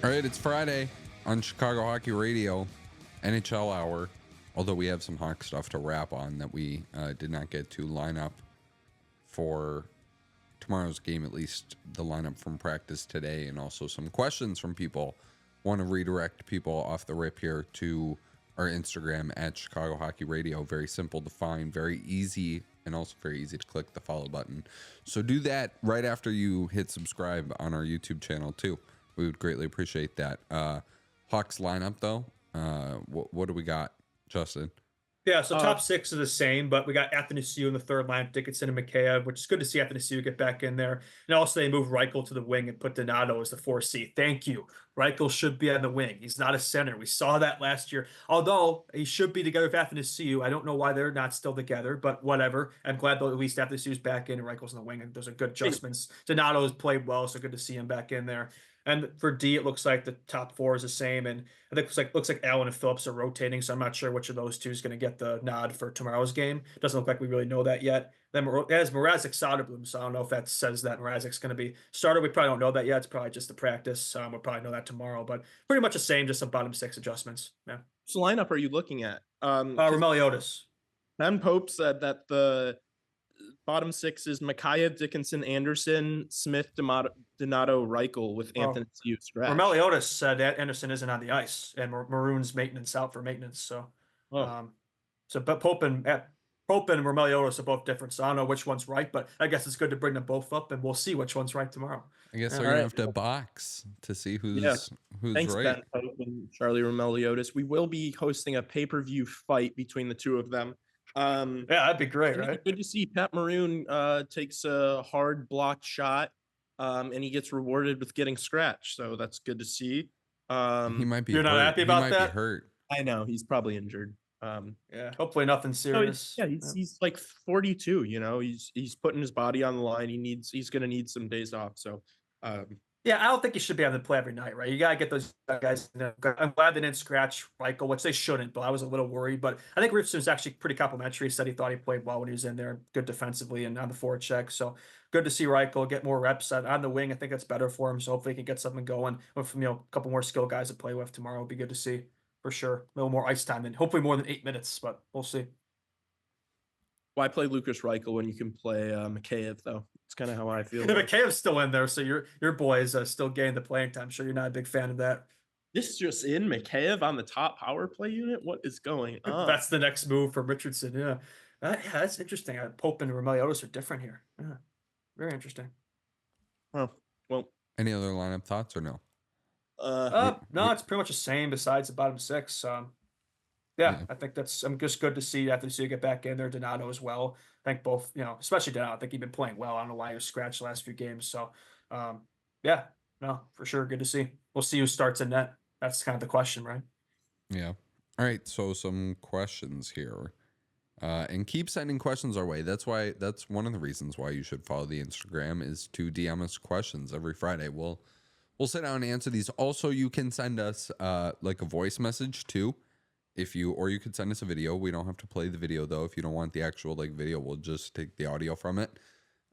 All right, it's Friday on Chicago Hockey Radio, NHL Hour. Although we have some Hawk stuff to wrap on that we did not get to line up for tomorrow's game, at least the lineup from practice today, and also some questions from people. Want to redirect people off the rip here to our Instagram at Chicago Hockey Radio. Very simple to find, very easy, and also very easy to click the follow button. So do that right after you hit subscribe on our YouTube channel too. We would greatly appreciate that. Hawks lineup though, what do we got, Justin? Yeah, so top six are the same, but we got Athanasiou in the third line, Dickinson and Mikheyev, which is good to see Athanasiou get back in there. And also they moved Reichel to the wing and put Donato as the 4C. Thank you. Reichel should be on the wing. He's not a center. We saw that last year. Although he should be together with Athanasiou. I don't know why they're not still together, but whatever. I'm glad though at least Athanasiou's back in and Reichel's in the wing, and those are good adjustments. Donato has played well, so good to see him back in there. And for D, it looks like the top four is the same, and I think it looks like Allen and Phillips are rotating. So I'm not sure which of those two is going to get the nod for tomorrow's game. Doesn't look like we really know that yet. Then it has Mrazek Soderblom, so I don't know if that says that Mrazek's going to be starter. We probably don't know that yet. It's probably just the practice. We'll probably know that tomorrow, but pretty much the same, just some bottom six adjustments. Yeah. So lineup are you looking at? Romeliotis. Ben Pope said that the bottom six is Mikheyev, Dickinson, Anderson, Smith, Donato, Reichel with Anthony scratch. Romeliotis said that Anderson isn't on the ice and Maroon's out for maintenance. So, but Pope and Romeliotis are both different. So I don't know which one's right, but I guess it's good to bring them both up, and we'll see which one's right tomorrow. I guess they're gonna have to box to see who's Thanks, right. Ben Pope and Charlie Romeliotis. We will be hosting a pay-per-view fight between the two of them. Yeah, that'd be great, right? Good to see Pat Maroon takes a hard blocked shot, and he gets rewarded with getting scratched. So that's good to see. He might be. You're not happy about that? Be hurt. I know he's probably injured. Yeah, hopefully nothing serious. He's like 42. You know, he's putting his body on the line. He's gonna need some days off. So. Yeah, I don't think you should be able to play every night, right? You gotta get those guys. I'm glad they didn't scratch Reichel, which they shouldn't, but I was a little worried. But I think Richardson was actually pretty complimentary. He said he thought he played well when he was in there, good defensively and on the forecheck. So good to see Reichel get more reps on the wing. I think that's better for him. So hopefully he can get something going with a couple more skill guys to play with tomorrow. It'll be good to see for sure. A little more ice time, and hopefully more than 8 minutes, but we'll see. Why play Lucas Reichel when you can play Mikheyev, though? It's kind of how I feel. Mikheyev's still in there, so your boy is still getting the playing time. I'm sure you're not a big fan of that. This just in, Mikheyev on the top power play unit? What is going on? That's the next move for Richardson, yeah. That's interesting. Pope and Romeliotis are different here. Yeah, very interesting. Well. Any other lineup thoughts or no? No, it's pretty much the same besides the bottom six. Yeah, I think I'm just good to see Athanasiou get back in there. Donato as well. I think both, especially Donato. I think he's been playing well. I don't know why he was scratched the last few games. So, yeah, no, for sure, good to see. We'll see who starts in net. That's kind of the question, right? Yeah. All right. So some questions here, and keep sending questions our way. That's one of the reasons why you should follow the Instagram is to DM us questions every Friday. We'll sit down and answer these. Also, you can send us like a voice message too. Or you could send us a video. We don't have to play the video though. If you don't want the actual video, we'll just take the audio from it.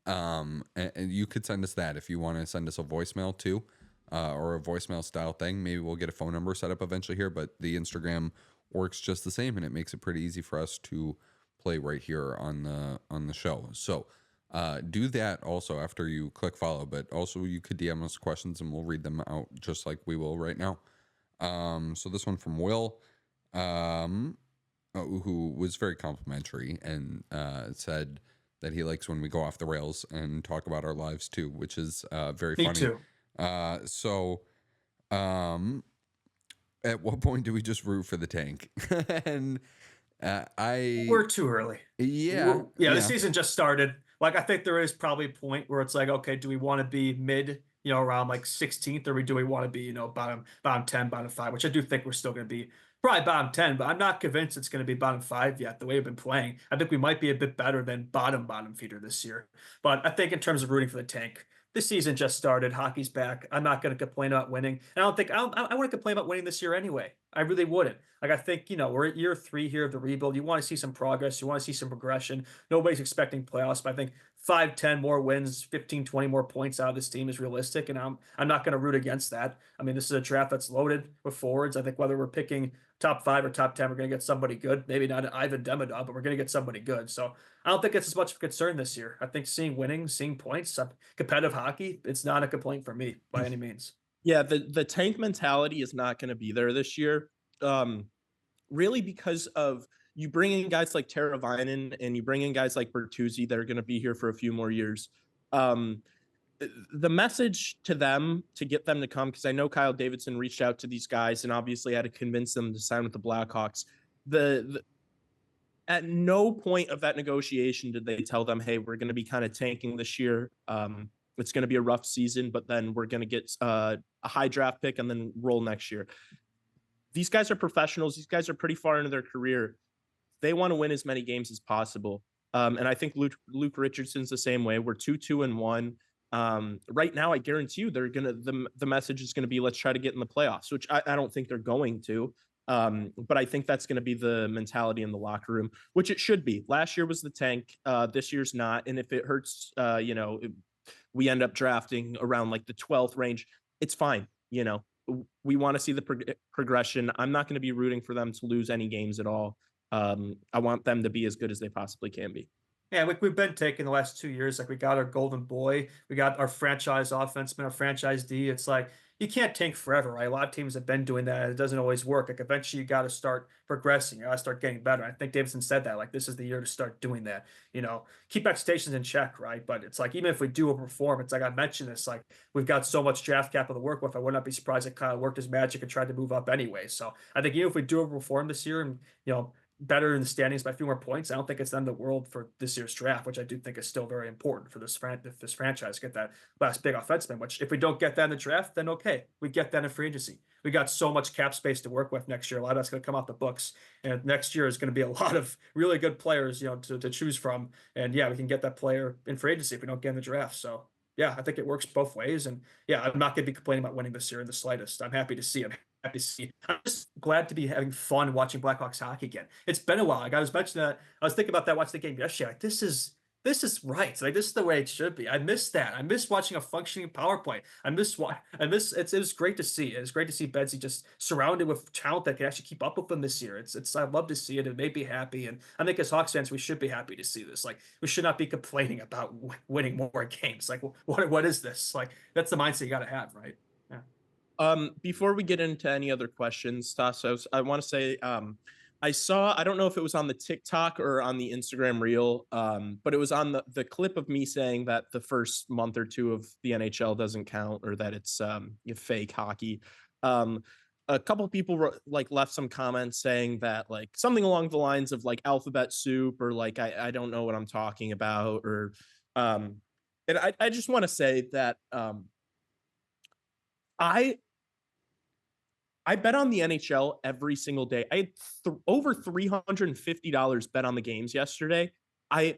And you could send us that if you want to send us a voicemail too, or a voicemail style thing. Maybe we'll get a phone number set up eventually here, but the Instagram works just the same, and it makes it pretty easy for us to play right here on the show. So Do that also after you click follow, but also you could DM us questions and we'll read them out just like we will right now. So this one from Will, who was very complimentary and said that he likes when we go off the rails and talk about our lives too, which is very Me funny. too. So at what point do we just root for the tank? And We're too early. yeah, The season just started. Like, I think there is probably a point where it's like, okay, do we want to be mid, around like 16th, or do we want to be, bottom 10, bottom 5, which I do think we're still going to be probably bottom 10, but I'm not convinced it's going to be bottom 5 yet, the way we've been playing. I think we might be a bit better than bottom feeder this year. But I think in terms of rooting for the tank, this season just started. Hockey's back. I'm not going to complain about winning. And I wouldn't complain about winning this year anyway. I really wouldn't. Like, I think, we're at year 3 here of the rebuild. You want to see some progress. You want to see some progression. Nobody's expecting playoffs, but I think 5, 10 more wins, 15, 20 more points out of this team is realistic. And I'm not going to root against that. I mean, this is a draft that's loaded with forwards. I think whether we're picking top 5 or top 10, we're going to get somebody good. Maybe not an Ivan Demidov, but we're going to get somebody good. So I don't think it's as much of a concern this year. I think seeing points, competitive hockey, it's not a complaint for me by any means. Yeah, the tank mentality is not going to be there this year. Really because of you bring in guys like Teravainen and you bring in guys like Bertuzzi that are going to be here for a few more years. The message to them to get them to come, because I know Kyle Davidson reached out to these guys and obviously had to convince them to sign with the Blackhawks. At no point of that negotiation did they tell them, hey, we're going to be kind of tanking this year. It's going to be a rough season, but then we're going to get a high draft pick and then roll next year. These guys are professionals. These guys are pretty far into their career. They want to win as many games as possible. And I think Luke Richardson's the same way. We're 2-2-1. Right now, I guarantee you the message is going to be, let's try to get in the playoffs, which I don't think they're going to. But I think that's going to be the mentality in the locker room, which it should be. Last year was the tank. This year's not. And if it hurts, we end up drafting around like the 12th range, it's fine. We want to see the progression. I'm not going to be rooting for them to lose any games at all. I want them to be as good as they possibly can be. Yeah, we've been taking the last 2 years. Like, we got our golden boy, we got our franchise offenseman, our franchise D. It's like, you can't tank forever, right? A lot of teams have been doing that. It doesn't always work. Like, eventually you got to start progressing. You got to start getting better. I think Davidson said that, like, this is the year to start doing that. Keep expectations in check, right? But it's like, even if we do overperform, it's like I mentioned this, like, we've got so much draft capital to work with. I would not be surprised if Kyle worked his magic and tried to move up anyway. So I think even if we do overperform this year and, better in the standings by a few more points, I don't think it's the end of the world for this year's draft, which I do think is still very important for this franchise. Get that last big offenseman, which if we don't get that in the draft, then okay, we get that in free agency. We got so much cap space to work with next year. A lot of that's going to come off the books, and next year is going to be a lot of really good players, to choose from. And yeah, we can get that player in free agency if we don't get in the draft. So yeah, I think it works both ways. And yeah, I'm not going to be complaining about winning this year in the slightest. I'm happy to see it. I'm just glad to be having fun watching Blackhawks hockey again. It's been a while. Like, I was mentioning that. I was thinking about that watching the game yesterday. Like, this is right. Like, this is the way it should be. I miss that. I miss watching a functioning power play. It was great to see. It was great to see Bedsy just surrounded with talent that can actually keep up with them this year. I love to see it. It made me happy. And I think as Hawks fans, we should be happy to see this. Like, we should not be complaining about winning more games. Like, what is this? Like, that's the mindset you got to have, right? Yeah. Before we get into any other questions, Tassos, I want to say, I don't know if it was on the TikTok or on the Instagram reel, but it was on the clip of me saying that the first month or two of the NHL doesn't count, or that it's fake hockey. A couple people left some comments saying that, like, something along the lines of like alphabet soup, or like, I don't know what I'm talking about, or and I just want to say that I bet on the NHL every single day. I had over $350 bet on the games yesterday. I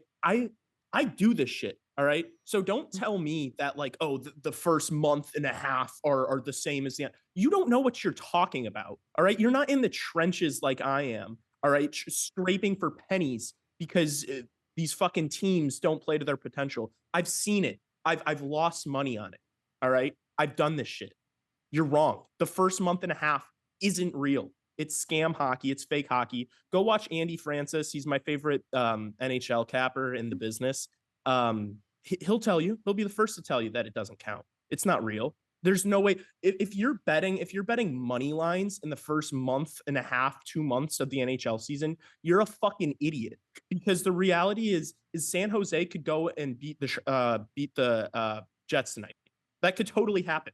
do this shit. All right. So don't tell me that, like, oh, the first month and a half are the same as the end. You don't know what you're talking about. All right. You're not in the trenches like I am. All right. Scraping for pennies because these fucking teams don't play to their potential. I've seen it. I've lost money on it. All right. I've done this shit. You're wrong. The first month and a half isn't real. It's scam hockey. It's fake hockey. Go watch Andy Francis. He's my favorite NHL capper in the business. he'll tell you. He'll be the first to tell you that it doesn't count. It's not real. There's no way. If you're betting money lines in the first month and a half, 2 months of the NHL season, you're a fucking idiot. Because the reality is San Jose could go and beat the Jets tonight. That could totally happen.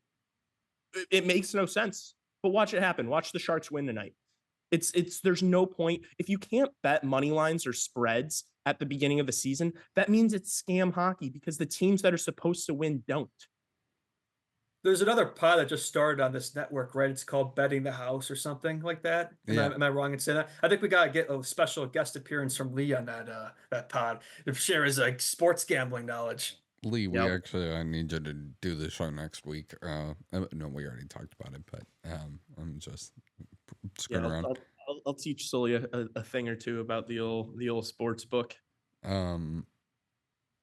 It makes no sense. But watch it happen. Watch the Sharks win tonight. There's no point. If you can't bet money lines or spreads at the beginning of the season, that means it's scam hockey because the teams that are supposed to win don't. There's another pod that just started on this network, right? It's called Betting the House or something like that. Am I wrong in saying that? I think we gotta get a special guest appearance from Lee on that pod to share his sports gambling knowledge. Lee, I need you to do the show next week. No, we already talked about it, but I'm just screwing around. I'll teach Sully a thing or two about the old sports book.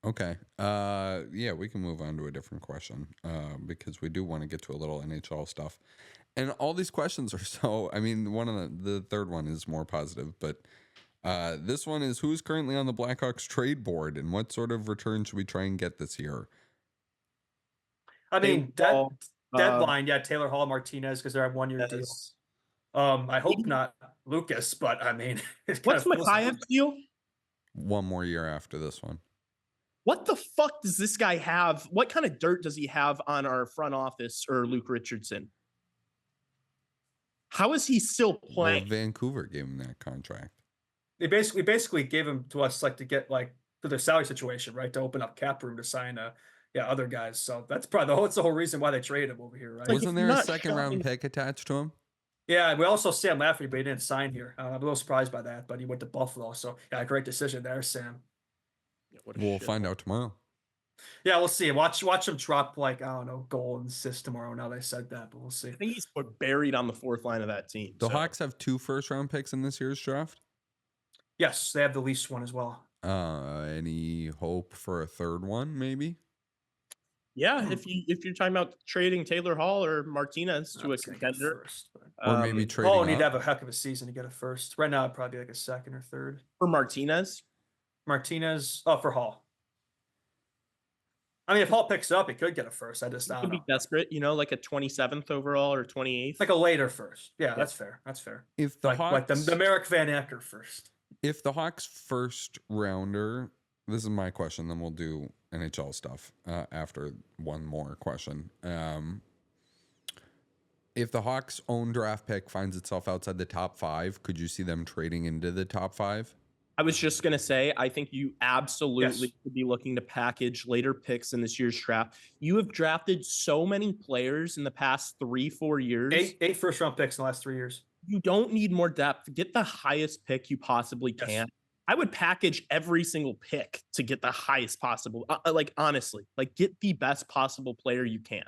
Okay. Yeah, we can move on to a different question because we do want to get to a little NHL stuff. And all these questions are so, I mean, one of the third one is more positive, but this one is who's currently on the Blackhawks trade board and what sort of return should we try and get this year? I mean, deadline, Taylor Hall, Martinez, because they're on 1 year deals. I hope not Lucas, but I mean, what's Makhayev's deal? 1 more year after this one. What the fuck does this guy have? What kind of dirt does he have on our front office or Luke Richardson? How is he still playing? Well, Vancouver gave him that contract. They basically gave him to us to get for their salary situation, right? To open up cap room to sign other guys. So that's probably the whole reason why they traded him over here, right? Wasn't there a second round pick attached to him? Yeah, we also Sam Lafferty, but he didn't sign here. I'm a little surprised by that, but he went to Buffalo. So yeah, great decision there, Sam. We'll find out tomorrow. Yeah, we'll see. Watch him drop goal and assist tomorrow. Now they said that, but we'll see. I think he's buried on the fourth line of that team. The Hawks have 2 first round picks in this year's draft. Yes, they have the least one as well. Any hope for a third one, maybe? Yeah, if you're talking about trading Taylor Hall or Martinez to a contender, or maybe trading. Oh, need to have a heck of a season to get a first. Right now, it'd probably be a second or third for Martinez. For Hall. I mean, if Hall picks it up, he could get a first. I just could be desperate, like a 27th overall or 28th, like a later first. Yeah, that's fair. That's fair. If the Hawks, the Merrick Van Acker first. If the Hawks first rounder, this is my question. Then we'll do NHL stuff after one more question. If the Hawks' own draft pick finds itself outside the top 5, could you see them trading into the top 5? I was just going to say, I think you absolutely could be looking to package later picks in this year's draft. You have drafted so many players in the past 3-4 years. 8 first round picks in the last 3 years. You don't need more depth. Get the highest pick you possibly can. Yes. I would package every single pick to get the highest possible. Honestly, get the best possible player you can.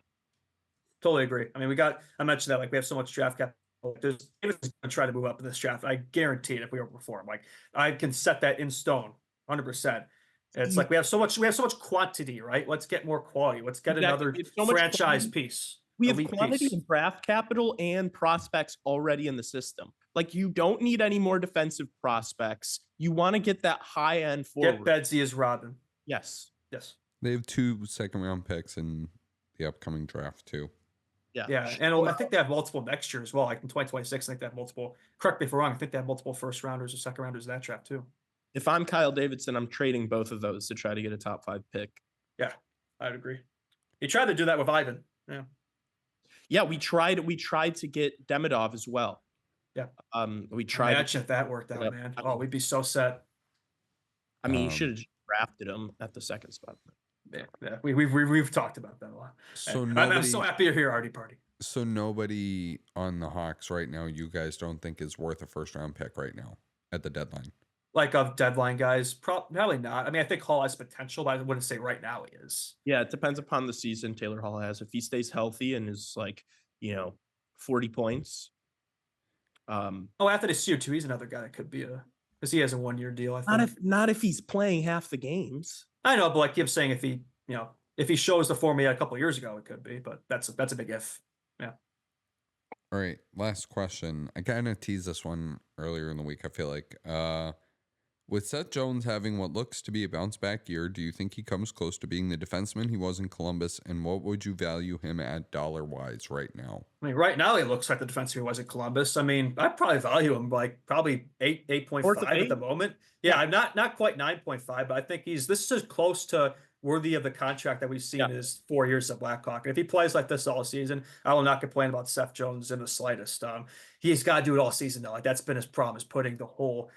Totally agree. I mean, I mentioned that we have so much draft cap. David's going to try to move up in this draft. I guarantee it if we overperform. I can set that in stone, 100%. It's we have so much quantity, right? Let's get more quality. Let's get another franchise piece. We have quantity of draft capital and prospects already in the system. You don't need any more defensive prospects. You want to get that high end forward. Get Bedsy as Robin. Yes. They have 2 second round picks in the upcoming draft too. Yeah, and I think they have multiple next year as well. In 2026, I think they have multiple. Correct me if I'm wrong. I think they have multiple first rounders or second rounders in that draft too. If I'm Kyle Davidson, I'm trading both of those to try to get a top 5 pick. Yeah, I'd agree. He tried to do that with Ivan. Yeah, we tried to get Demidov as well. Yeah. We tried. Imagine if that worked out, man. Oh, we'd be so set. I mean, you should have drafted him at the second spot. Yeah. We've talked about that a lot. So I'm so happy you're here, Artie Party. So nobody on the Hawks right now, you guys don't think is worth a first round pick right now at the deadline? Of deadline guys, probably not. I mean, I think Hall has potential, but I wouldn't say right now he is. Yeah, it depends upon the season Taylor Hall has. If he stays healthy and is 40 points. After this year too, he's another guy that could be because he has a 1 year deal. I think not if he's playing half the games. I know, but I'm saying if he shows the form he had a couple of years ago, it could be. But that's a big if. Yeah. All right, last question. I kind of teased this one earlier in the week. I feel like With Seth Jones having what looks to be a bounce back year, do you think he comes close to being the defenseman he was in Columbus? And what would you value him at dollar-wise right now? I mean, right now he looks like the defenseman he was in Columbus. I mean, I'd probably value him like probably 8.5 at the moment. Yeah, I'm not quite 9.5, but I think this is close to worthy of the contract that we've seen in his 4 years at Blackhawk. And if he plays like this all season, I will not complain about Seth Jones in the slightest. He's got to do it all season though. Like that's been his problem, is putting the whole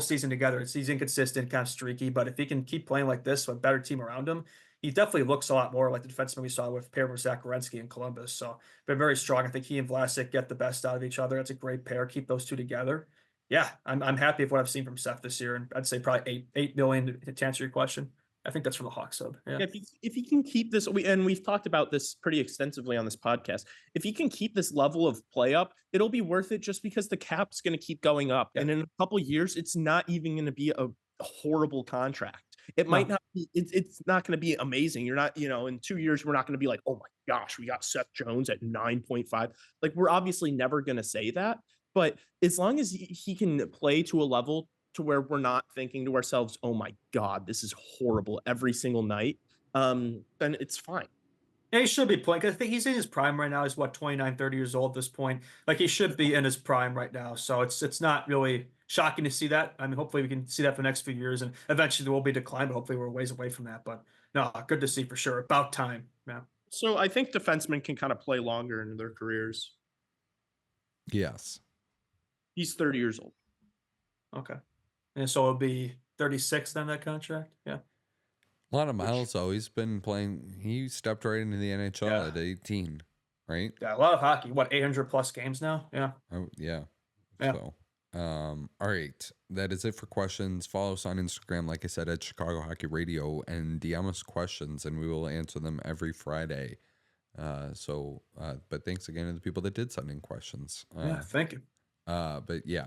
season together. He's inconsistent, kind of streaky, but if he can keep playing like this with a better team around him, he definitely looks a lot more like the defenseman we saw with paired with Zach Werenski in Columbus. So been very strong. I think he and Vlasic get the best out of each other. It's a great pair. Keep those two together. Yeah, I'm happy with what I've seen from Seth this year, and I'd say probably 8 million to answer your question. I think that's from the Hawks sub. Yeah. If he can keep this, and we've talked about this pretty extensively on this podcast. If he can keep this level of play up, it'll be worth it just because the cap's going to keep going up. Yeah. And in a couple of years, it's not even going to be a horrible contract. It might not be, it's not going to be amazing. You're not, in 2 years, we're not going to be like, oh my gosh, we got Seth Jones at 9.5. Like, we're obviously never going to say that. But as long as he can play to a level to where we're not thinking to ourselves, oh my God, this is horrible every single night, then it's fine. Yeah, he should be playing, because I think he's in his prime right now. He's 29, 30 years old at this point. Like, he should be in his prime right now. So it's not really shocking to see that. I mean, hopefully we can see that for the next few years, and eventually there will be a decline, but hopefully we're a ways away from that. But no, good to see for sure. About time. Yeah. So I think defensemen can kind of play longer in their careers. Yes. He's 30 years old. Okay. And so it'll be 36 then, that contract? Yeah. A lot of miles, though. He's been playing. He stepped right into the NHL at 18, right? Yeah, a lot of hockey. What, 800 plus games now? Yeah. Oh, yeah. So, all right. That is it for questions. Follow us on Instagram, like I said, at Chicago Hockey Radio, and DM us questions, and we will answer them every Friday. But thanks again to the people that did send in questions. Thank you. But yeah.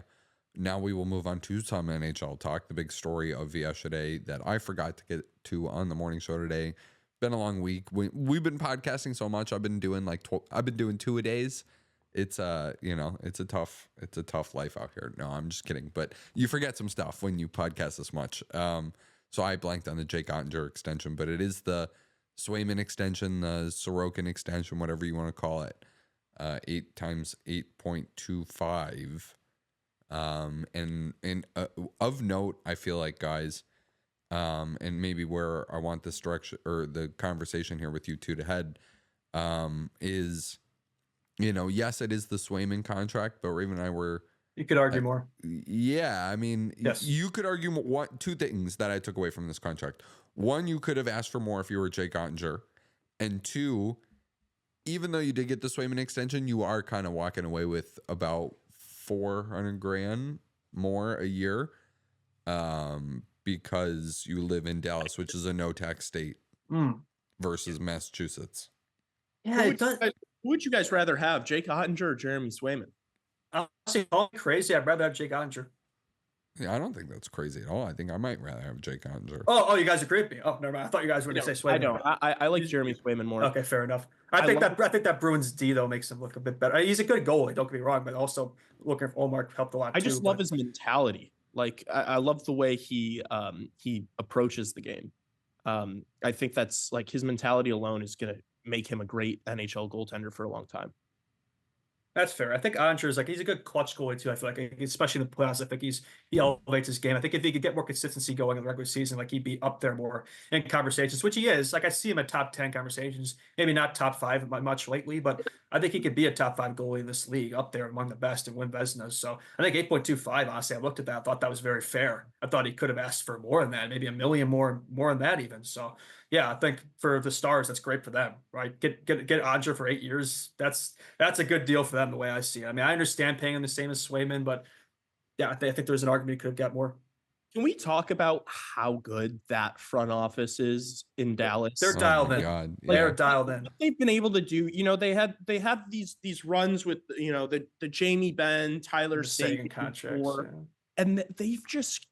Now we will move on to some NHL talk. The big story of yesterday that I forgot to get to on the morning show today. Been a long week. We've been podcasting so much. I've been doing I've been doing 2 a days. It's it's a tough life out here. No, I'm just kidding. But you forget some stuff when you podcast this much. So I blanked on the Jake Oettinger extension, but it is the Swayman extension, the Sorokin extension, whatever you want to call it. 8 times 8.25. And of note, I feel like, guys, and maybe where I want this direction or the conversation here with you two to head, is, yes, it is the Swayman contract, but Raven and I were. You could argue more. Yeah, I mean, yes. You could argue two things that I took away from this contract. One, you could have asked for more if you were Jake Oettinger, and two, even though you did get the Swayman extension, you are kind of walking away with about $400,000 more a year, because you live in Dallas, which is a no tax state, versus Massachusetts. Yeah, who would you guys rather have, Jake Oettinger or Jeremy Swayman? Honestly, all crazy. I'd rather have Jake Oettinger. Yeah, I don't think that's crazy at all. I think I might rather have Jake Oettinger. Oh, you guys agree with me? Oh, never mind. I thought you guys were going to say Swayman. I don't. I like Jeremy Swayman more. Okay, fair enough. I think that Bruins D though makes him look a bit better. He's a good goalie, don't get me wrong, but also looking for Omar helped a lot. I just love his mentality. Like I love the way he approaches the game. I think that's like his mentality alone is going to make him a great NHL goaltender for a long time. That's fair. I think Oettinger is he's a good clutch goalie too. I feel like, especially in the playoffs, I think he elevates his game. I think if he could get more consistency going in the regular season, he'd be up there more in conversations, which he is. I see him at top 10 conversations, maybe not top 5 much lately, but I think he could be a top 5 goalie in this league, up there among the best and win Vezinas. So I think 8.25. Honestly, I looked at that. I thought that was very fair. I thought he could have asked for more than that, maybe $1 million more than that even. So yeah, I think for the Stars, that's great for them, right? Get Oettinger for 8 years. That's a good deal for them, the way I see it. I mean, I understand paying him the same as Swayman, but yeah, I think there's an argument he could have got more. Can we talk about how good that front office is in Dallas? They're dialed in. God. They're dialed in. They've been able to do, they had these runs with, the Jamie Benn, Tyler Seguin contracts, and they've just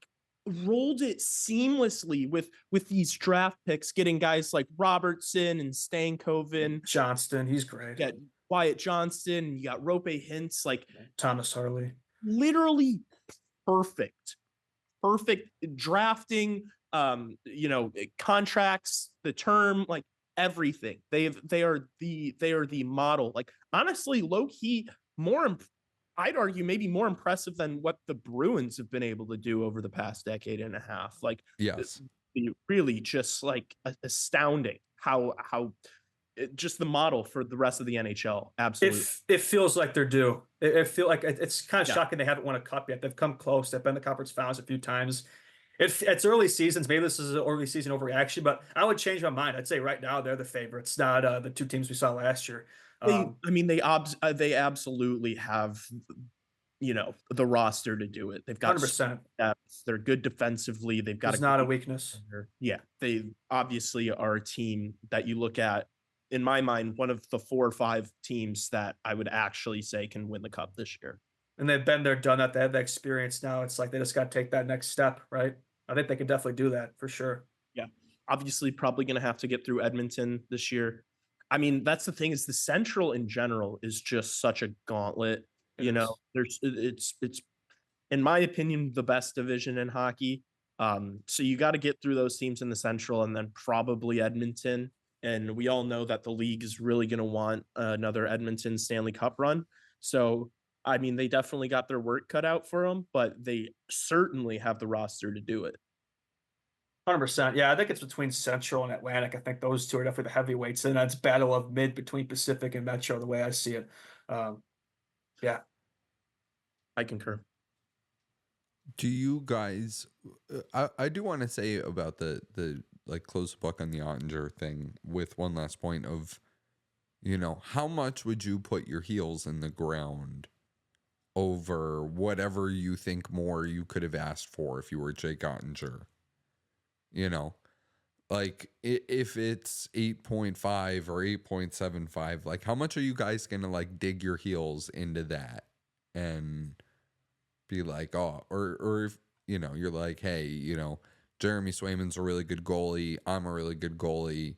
rolled it seamlessly with these draft picks, getting guys like Robertson and Stankoven. Johnston, he's great. You got Wyatt Johnston, you got Rope Hintz, Thomas Harley. Literally perfect perfect drafting, contracts, the term, like everything. They are the model. Like honestly, low key I'd argue maybe more impressive than what the Bruins have been able to do over the past decade and a half. Like Yes. really just like astounding how just the model for the rest of the NHL. Absolutely. It feels like they're due. It feel like it's kind of Yeah. shocking they haven't won a cup yet. They've come close. They've been in the conference finals a few times. It's early seasons. Maybe this is an early season overreaction, but I would change my mind. I'd say right now they're the favorites, not the two teams we saw last year. They absolutely have, the roster to do it. They've got 100%. depth. They're good defensively. They've got It's not a weakness. Yeah, they obviously are a team that you look at, in my mind, one of the 4 or 5 teams that I would actually say can win the cup this year. And they've been there, done that. They have the experience now. It's like they just got to take that next step, right? I think they can definitely do that for sure. Yeah, obviously probably going to have to get through Edmonton this year. I mean, that's the thing, is the Central in general is just such a gauntlet. It's in my opinion the best division in hockey. So you got to get through those teams in the Central and then probably Edmonton. And we all know that the league is really going to want another Edmonton Stanley Cup run. So, I mean, they definitely got their work cut out for them, but they certainly have the roster to do it. 100%. Yeah, I think it's between Central and Atlantic. I think those two are definitely the heavyweights. And that's battle of mid between Pacific and Metro, the way I see it. Yeah. I concur. Do you guys? I do want to say about the like close the book on the Oettinger thing with one last point of, how much would you put your heels in the ground over whatever you think more you could have asked for if you were Jake Oettinger? Like if it's 8.5 or 8.75, like how much are you guys gonna like dig your heels into that and be like, oh, or if you're like, hey, Jeremy Swayman's a really good goalie, I'm a really good goalie,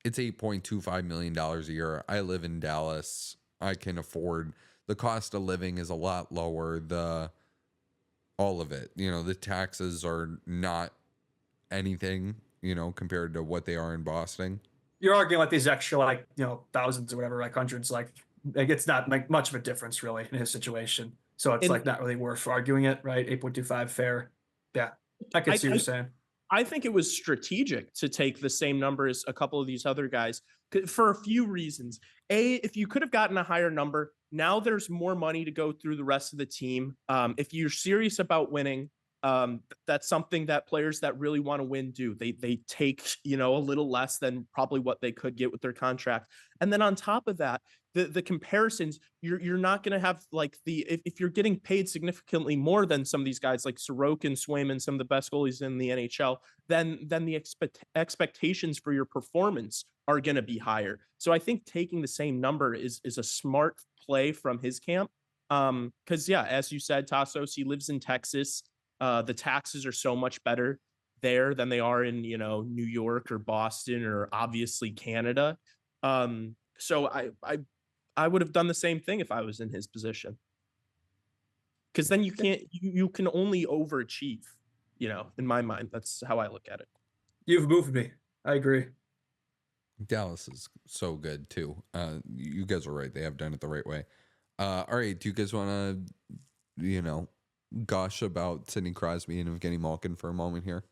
it's $8.25 million a year, I live in Dallas, I can afford, the cost of living is a lot lower, all of it, the taxes are not anything, compared to what they are in Boston. You're arguing like these extra, thousands or whatever, like hundreds, like it's not like much of a difference really in his situation. So it's like not really worth arguing it, right? 8.25 fair. Yeah, I can see what you're saying. I think it was strategic to take the same number as a couple of these other guys for a few reasons. If you could have gotten a higher number, now there's more money to go through the rest of the team. If you're serious about winning, that's something that players that really want to win do. They take, a little less than probably what they could get with their contract. And then on top of that, the comparisons, you're not going to have like if you're getting paid significantly more than some of these guys like Sorokin, Swayman, some of the best goalies in the NHL, then the expectations for your performance are going to be higher. So I think taking the same number is a smart play from his camp. Because yeah, as you said, Tassos, he lives in Texas. The taxes are so much better there than they are in, New York or Boston or obviously Canada. So I would have done the same thing if I was in his position. Because then you can only overachieve, in my mind. That's how I look at it. You've moved me. I agree. Dallas is so good too. You guys are right. They have done it the right way. All right. Do you guys want to, gush about Sidney Crosby and Evgeny Malkin for a moment here?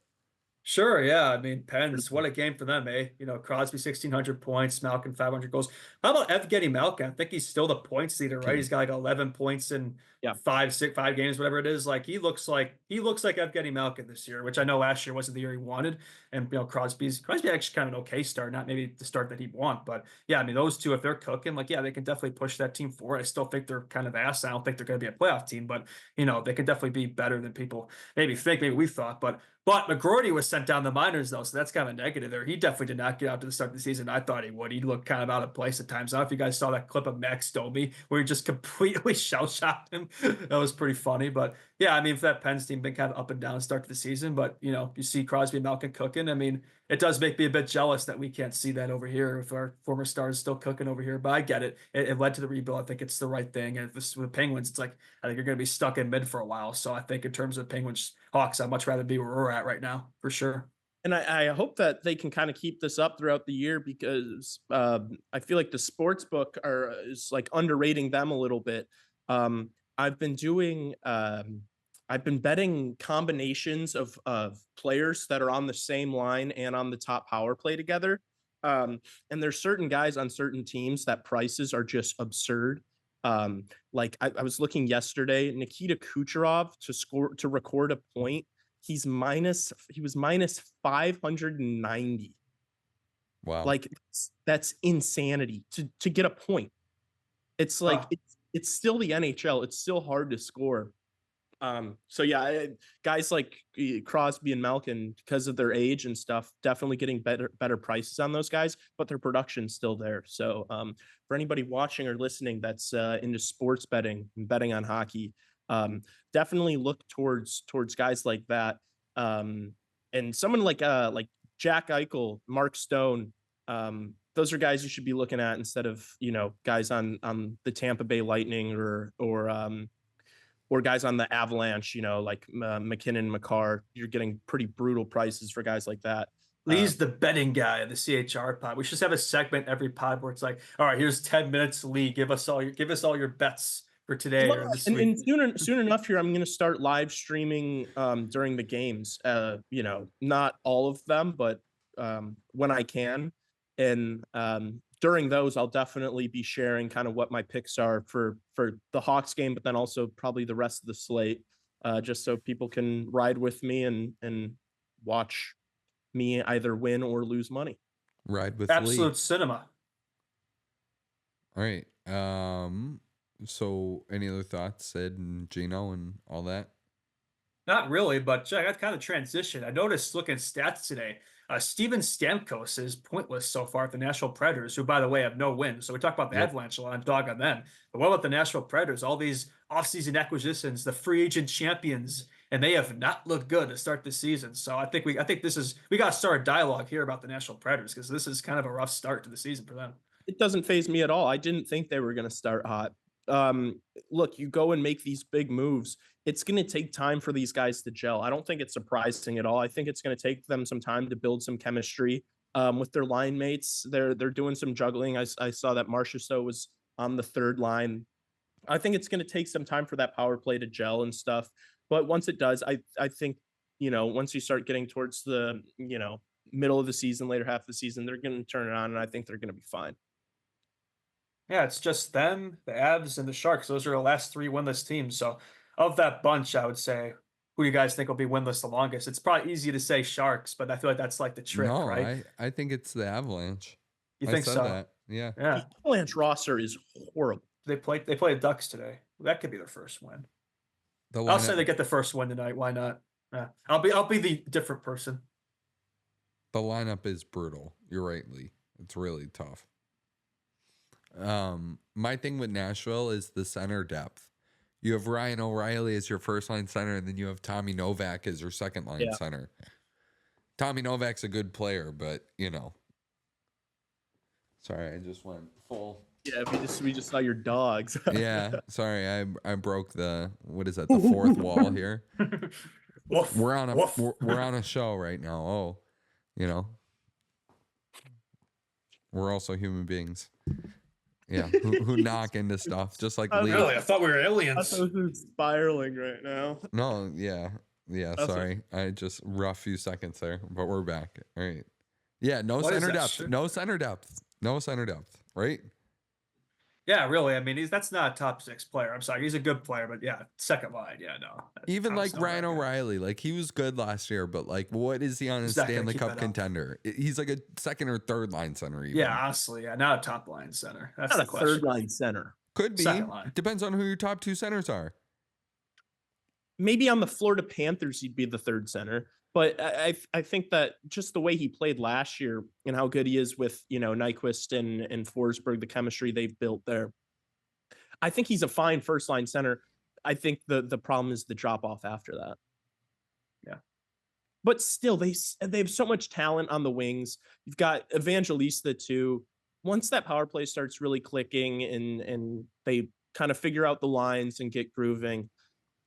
Sure, yeah. I mean, Pens, what a game for them, eh? Crosby 1,600 points, Malkin 500 goals. How about Evgeny Malkin? I think he's still the points leader, right? He's got like 11 points in 5 games, whatever it is. Like he looks like Evgeny Malkin this year, which I know last year wasn't the year he wanted. And Crosby actually kind of an okay start, not maybe the start that he'd want, but yeah, I mean those two, if they're cooking, like they can definitely push that team forward. I still think they're kind of ass. I don't think they're going to be a playoff team, but they can definitely be better than people maybe we thought, But McGroarty was sent down the minors, though, so that's kind of a negative there. He definitely did not get out to the start of the season. I thought he would. He looked kind of out of place at times. I don't know if you guys saw that clip of Max Domi where he just completely shell-shocked him. That was pretty funny. But, Yeah, I mean, for that Pens team, been kind of up and down start to the season, but you see Crosby, Malkin cooking. I mean, it does make me a bit jealous that we can't see that over here if our former stars still cooking over here. But I get it. It led to the rebuild. I think it's the right thing. And with the Penguins, it's like I think you're going to be stuck in mid for a while. So I think in terms of Penguins Hawks, I'd much rather be where we're at right now for sure. And I hope that they can kind of keep this up throughout the year because I feel like the sports book is like underrating them a little bit. I've been doing I've been betting combinations of players that are on the same line and on the top power play together. And there's certain guys on certain teams that prices are just absurd. Like I was looking yesterday, Nikita Kucherov to record a point. He was minus 590. Wow. Like that's insanity to get a point. It's like it's still the NHL. It's still hard to score. So yeah, guys like Crosby and Malkin, because of their age and stuff, definitely getting better prices on those guys, but their production's still there. So for anybody watching or listening that's into sports betting and betting on hockey, definitely look towards guys like that. And someone like Jack Eichel, Mark Stone, those are guys you should be looking at instead of guys on the Tampa Bay Lightning or guys on the Avalanche, like McKinnon, McCarr. You're getting pretty brutal prices for guys like that. Lee's the betting guy of the CHR pod. We should just have a segment every pod where it's like, all right, here's 10 minutes, Lee. Give us all your bets for today or this week. And soon enough here, I'm going to start live streaming during the games. Not all of them, but when I can. And during those, I'll definitely be sharing kind of what my picks are for the Hawks game, but then also probably the rest of the slate, just so people can ride with me and watch me either win or lose money. Ride with Absolute Lee. cinema. All right. So any other thoughts, Sid and Gino and all that? Not really, but I got kind of transition. I noticed looking at stats today, Steven Stamkos is pointless so far at the Nashville Predators, who, by the way, have no wins. So we talk about the Avalanche a lot, dog on them. But what about the Nashville Predators? All these offseason acquisitions, the free agent champions, and they have not looked good to start the season. So I think we got to start a dialogue here about the Nashville Predators because this is kind of a rough start to the season for them. It doesn't faze me at all. I didn't think they were going to start hot. Look, you go and make these big moves. It's going to take time for these guys to gel. I don't think it's surprising at all. I think it's going to take them some time to build some chemistry with their line mates. They're doing some juggling. I saw that Marchessault was on the third line. I think it's going to take some time for that power play to gel and stuff. But once it does, I think, once you start getting towards the, middle of the season, later half of the season, they're going to turn it on, and I think they're going to be fine. Yeah, it's just them, the Avs, and the Sharks. Those are the last three winless teams. So of that bunch, I would say, who you guys think will be winless the longest? It's probably easy to say Sharks, but I feel like that's like the trick, right? I think it's the Avalanche. You think so? That. Yeah. The Avalanche roster is horrible. They play the Ducks today. That could be their first win. I'll say they get the first win tonight. Why not? Yeah. I'll be the different person. The lineup is brutal. You're right, Lee. It's really tough. My thing with Nashville is the center depth. You have Ryan O'Reilly as your first line center, and then you have Tommy Novak as your second line center. Tommy Novak's a good player, but sorry, I just went full. Yeah, we just saw your dogs. Yeah, sorry, I broke the fourth wall here. Woof, we're on a show right now. We're also human beings. Yeah, who knock into stuff just like Lee. Really, I thought we were aliens. I thought we were spiraling right now. No, yeah. Sorry, I just rough few seconds there, but we're back. All right. Yeah, no center depth, right? Yeah, really. I mean, that's not a top six player. I'm sorry, he's a good player, but yeah, second line. Yeah, no. Even like Ryan O'Reilly, like he was good last year, but like, what is he on a Stanley Cup contender? He's like a second or third line center. Even. Yeah, honestly, not a top line center. That's not a third line center. Could be. Depends on who your top two centers are. Maybe on the Florida Panthers, he'd be the third center. But I think that just the way he played last year and how good he is with, Nyquist and Forsberg, the chemistry they've built there, I think he's a fine first line center. I think the problem is the drop off after that. Yeah. But still, they have so much talent on the wings. You've got Evangelista too. Once that power play starts really clicking and they kind of figure out the lines and get grooving,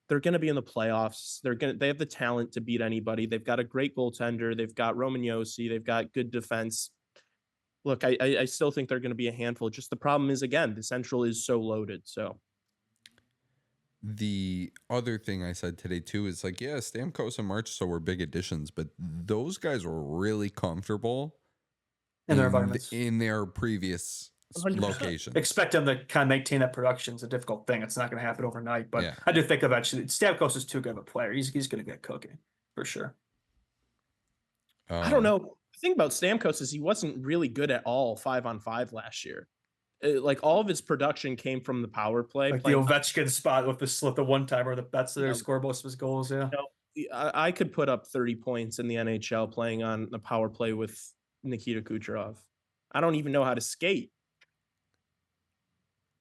they're going to be in the playoffs. They have the talent to beat anybody. They've got a great goaltender. They've got Roman Josi. They've got good defense. Look, I still think they're going to be a handful. Just the problem is, again, the Central is so loaded. So the other thing I said today too is like, yeah, Stamkos and Marchessault were big additions, but those guys were really comfortable in their environments, in their previous 100%. locations. Expect them to kind of maintain that production is a difficult thing. It's not going to happen overnight, but Yeah. I do think eventually Stamkos is too good of a player. He's going to get cooking for sure. I don't know. The thing about Stamkos is he wasn't really good at all 5-on-5 last year. Like all of his production came from the power play. Like the Ovechkin spot with the one timer. That's their score most of his goals. Yeah. I could put up 30 points in the NHL playing on the power play with Nikita Kucherov. I don't even know how to skate.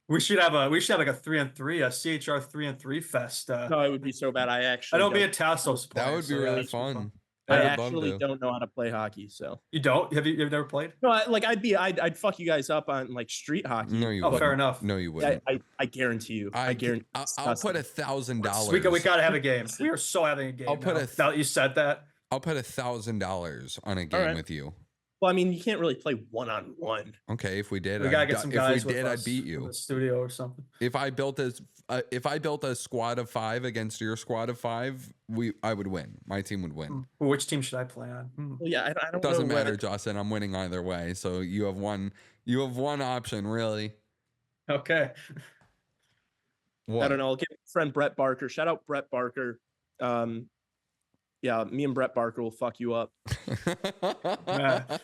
We should have like a 3-on-3, a CHR 3-on-3 fest. No, it would be so bad. I don't be a Tassos player. That would be really fun. I actually don't know how to play hockey, so you don't. You've never played? No, I'd fuck you guys up on like street hockey. No, you Oh, wouldn't. fair enough. No, you wouldn't. I guarantee you. I guarantee. I'll put $1,000. We gotta have a game. We are so having a game. I'll put now that you said that. I'll put $1,000 on a game with you. Well, I mean, you can't really play 1-on-1. Okay, if we did, We gotta get some guys. If we did, with I'd us beat in you. the studio or something. If I built a squad of 5 against your squad of 5, I would win. My team would win. Well, which team should I play on? Well, yeah, I don't. Doesn't know matter, Justin. I'm winning either way. So you have one option, really. Okay. What? I don't know. I'll give my friend Brett Barker. Shout out Brett Barker. Yeah, me and Brett Barker will fuck you up. A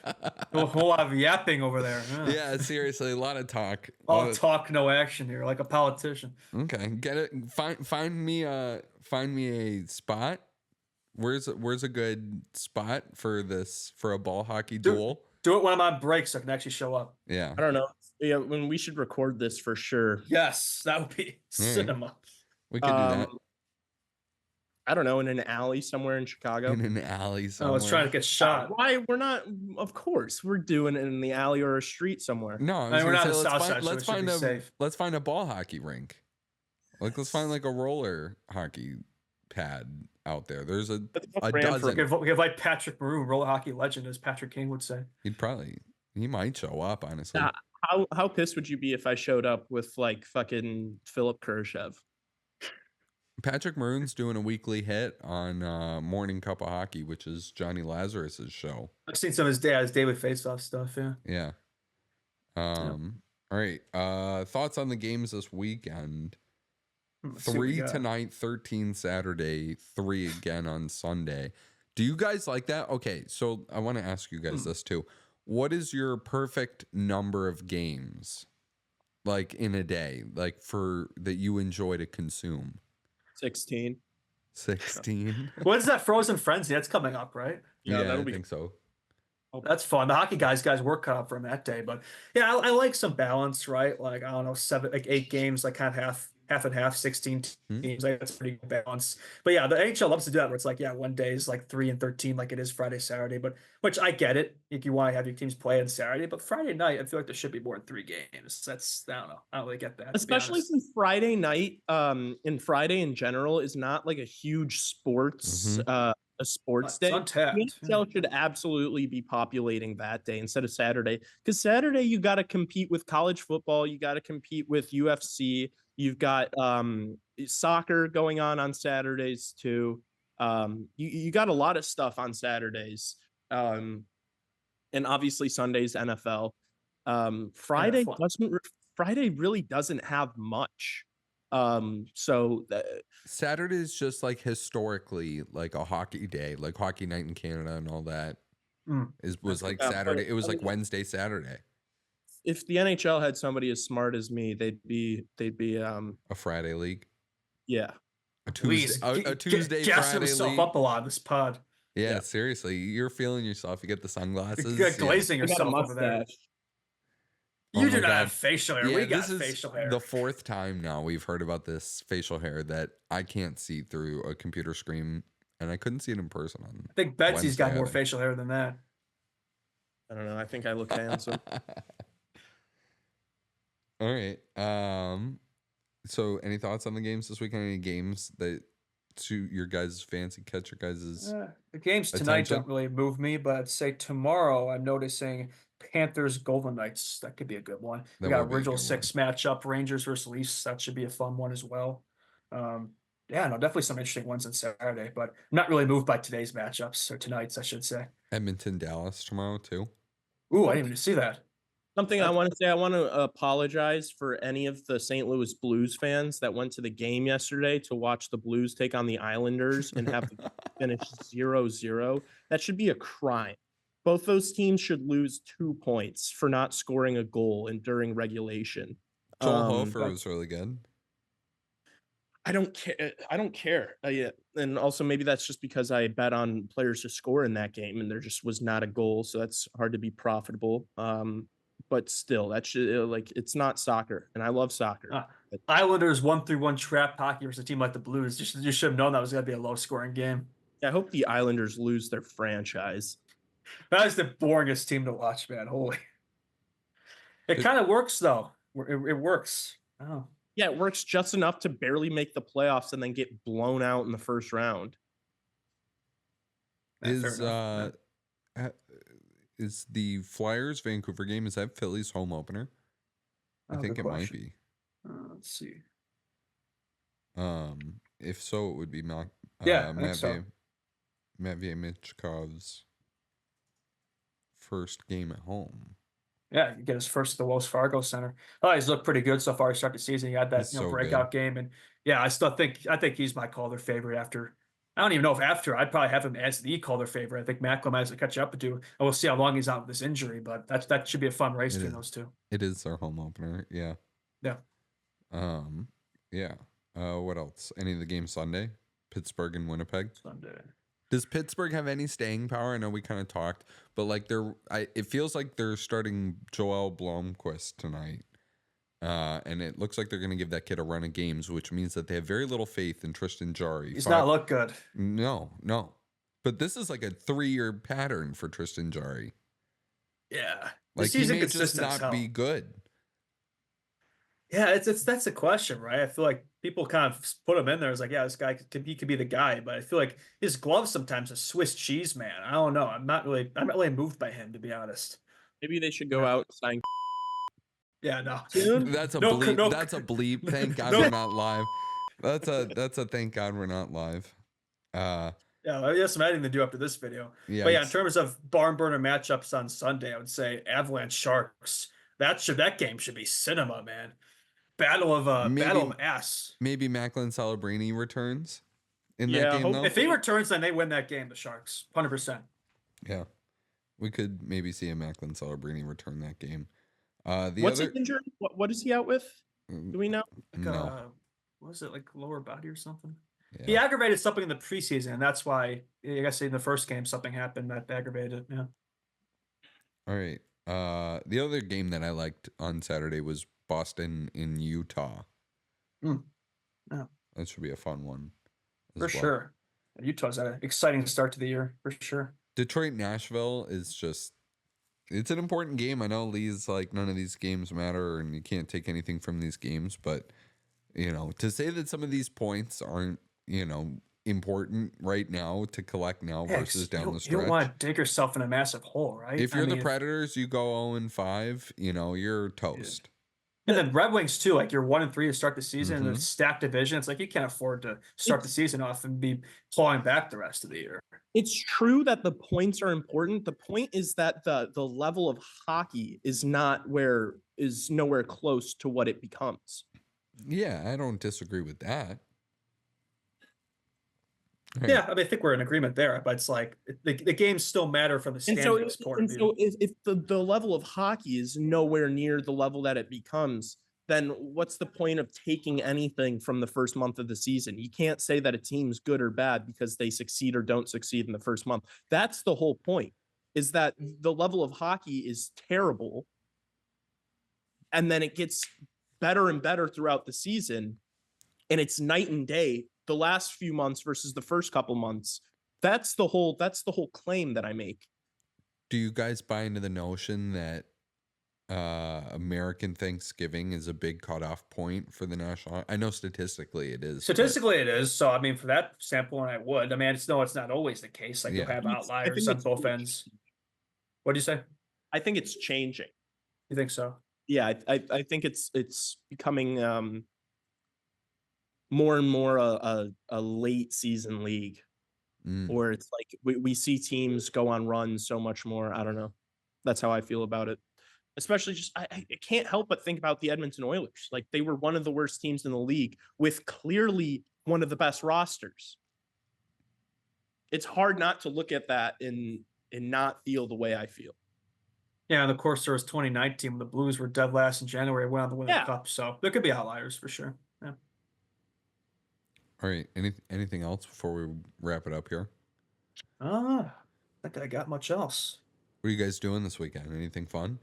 whole lot of yapping over there. Yeah, seriously, a lot of talk. All talk, no action here, like a politician. Okay, get it. Find me a spot. Where's a good spot for a ball hockey duel? Do it when I'm on break so I can actually show up. Yeah. I don't know. Yeah, when we should record this for sure. Yes, that would be cinema. We could do that. I don't know, in an alley somewhere in Chicago. In an alley somewhere. I was trying to get shot. Why we're not? Of course, we're doing it in the alley or a street somewhere. No, We're not on the south side, so let's find a ball hockey rink. Like let's find like a roller hockey pad out there. There's a dozen. We have like Patrick Maroon, roller hockey legend, as Patrick King would say. He might show up, honestly. How pissed would you be if I showed up with like fucking Philip Kurashev? Patrick Maroon's doing a weekly hit on Morning Cup of Hockey, which is Johnny Lazarus's show. I've seen some of his David Faceoff stuff. Yeah. Yeah. All right. Thoughts on the games this weekend? 3 tonight, 13 Saturday, 3 again on Sunday. Do you guys like that? Okay, so I want to ask you guys this too. What is your perfect number of games, like in a day, like for that you enjoy to consume? 16. 16. What is that Frozen Frenzy? That's coming up, right? Yeah, I think so. Oh, that's fun. The hockey guys work cut out for him that day, but yeah, I like some balance, right? Like I don't know, 8 games, like kind of half and half, 16 teams. Like that's pretty good balance. But yeah, the NHL loves to do that where it's like, yeah, one day is like 3 and 13, like it is Friday, Saturday. But which I get it. If you want to have your teams play on Saturday, but Friday night, I feel like there should be more than 3 games. I don't know. I don't really get that. Especially since Friday night, and Friday in general is not like a huge sports a sports day. Untapped. The NHL should absolutely be populating that day instead of Saturday. Because Saturday you got to compete with college football, you got to compete with UFC. You've got soccer going on Saturdays too. You got a lot of stuff on Saturdays, and obviously Sundays NFL. Friday really doesn't have much. Saturday is just like historically like a hockey day, like hockey night in Canada and all that. Was like Saturday. It was like Wednesday, Saturday. If the NHL had somebody as smart as me, they'd be a Friday league. Yeah. A Tuesday gas Friday himself league. up a lot in this pod. Yeah, seriously. You're feeling yourself. You get the sunglasses. You got glazing I got a yourself over there. mustache. You Oh do my not God. have facial hair. Yeah, We got this is facial hair. the fourth time now we've heard about this facial hair that I can't see through a computer screen, and I couldn't see it in person on I think Betsy's Wednesday got more either. facial hair than that. I don't know. I think I look handsome. All right. So any thoughts on the games this weekend? Any games that suit your guys' fancy, catch your guys' The games tonight attention? don't really move me, but say tomorrow I'm noticing Panthers Golden Knights. That could be a good one. That We got would be a original good six matchup, Rangers versus Leafs. That should be a fun one as well. Yeah, no, definitely some interesting ones on Saturday, but I'm not really moved by today's matchups or tonight's, I should say. Edmonton, Dallas tomorrow too. Ooh, I didn't even see that. Something I want to say, I want to apologize for any of the St. Louis Blues fans that went to the game yesterday to watch the Blues take on the Islanders and have the finish 0-0. That should be a crime. Both those teams should lose 2 points for not scoring a goal during regulation. Joel Hofer was really good. I don't care. I don't care. Yeah. And also maybe that's just because I bet on players to score in that game and there just was not a goal. So that's hard to be profitable. But still, that should it's not soccer, and I love soccer. Islanders 1-3-1 trap hockey versus a team like the Blues. You should have known that was going to be a low-scoring game. I hope the Islanders lose their franchise. That is the boringest team to watch, man. Holy. It kind of works though. It works. Oh. Yeah, it works just enough to barely make the playoffs and then get blown out in the first round. Is the Flyers Vancouver game, is that Philly's home opener? I think it might be. Let's see. If so, it would be Matt Michkov's first game at home. Yeah, you get his first at the Wells Fargo Center. Oh, he's looked pretty good so far. He started the season. He had that breakout game, and yeah, I think he's my Calder favorite after. I don't even know if after. I'd probably have him as the Calder favorite. I think Macklem has to catch up to, and we'll see how long he's out with this injury. But that should be a fun race between those two. It is their home opener. Yeah. Yeah. Yeah. What else? Any of the games Sunday? Pittsburgh and Winnipeg. Sunday. Does Pittsburgh have any staying power? I know we kind of talked, but it feels like they're starting Joel Blomqvist tonight. And it looks like they're going to give that kid a run of games, which means that they have very little faith in Tristan Jarry. He's not looked good. No. But this is like a 3-year pattern for Tristan Jarry. Yeah. Like he may just not be good. Yeah, that's a question, right? I feel like people kind of put him in there as like, yeah, this guy could be the guy, but I feel like his glove sometimes is Swiss cheese, man. I don't know. I'm not really moved by him, to be honest. Maybe they should go out and sign. Yeah, no. That's a bleep. That's a bleep. Thank God we're not live. That's a thank God we're not live. Yeah, I have some editing to do after this video. Yeah, but yeah, in terms of barn burner matchups on Sunday, I would say Avalanche Sharks. That game should be cinema, man. Battle of ass. Maybe Macklin Celebrini returns in that game, though. If he returns, then they win that game, the Sharks. 100%. Yeah. We could maybe see a Macklin Celebrini return that game. What's his injury? What is he out with? Do we know? No. Was it like lower body or something? Yeah. He aggravated something in the preseason, and that's why I guess in the first game something happened that aggravated it. Yeah. All right. The other game that I liked on Saturday was Boston in Utah. Yeah. That should be a fun one. For sure. Utah's had an exciting start to the year, for sure. Detroit, Nashville is just, it's an important game. I know Lee's like, none of these games matter and you can't take anything from these games, but, to say that some of these points aren't, important right now to collect now versus down the stretch. You don't want to dig yourself in a massive hole, right? If you're the Predators, you go 0-5, you're toast. And then Red Wings too, like you're 1-3 to start the season in a stacked division. It's like you can't afford to start the season off and be clawing back the rest of the year. It's true that the points are important. The point is that the level of hockey is nowhere close to what it becomes. Yeah, I don't disagree with that. Right. Yeah, I think we're in agreement there, but it's like the games still matter from the standings point of view. So if the level of hockey is nowhere near the level that it becomes, then what's the point of taking anything from the first month of the season? You can't say that a team's good or bad because they succeed or don't succeed in the first month. That's the whole point, is that the level of hockey is terrible. and then it gets better and better throughout the season, and it's night and day the last few months versus the first couple months. That's the whole claim that I make. Do you guys buy into the notion that American Thanksgiving is a big cutoff point for the national? I know statistically it is. Statistically, it is. So, I mean, for that sample, I would. I mean, it's not always the case. Like, you'll Yeah. have I outliers think on it's both changing. ends. What do you say? I think it's changing. You think so? Yeah, I think it's becoming more and more a late season league, where it's like we see teams go on runs so much more. I don't know. That's how I feel about it. Especially just I can't help but think about the Edmonton Oilers. Like, they were one of the worst teams in the league with clearly one of the best rosters. It's hard not to look at that and not feel the way I feel. Yeah, and of course, there was 2019 when the Blues were dead last in January, went on to win the Cup. So there could be outliers for sure. Yeah. All right. Anything else before we wrap it up here? I think I got much else. What are you guys doing this weekend? Anything fun?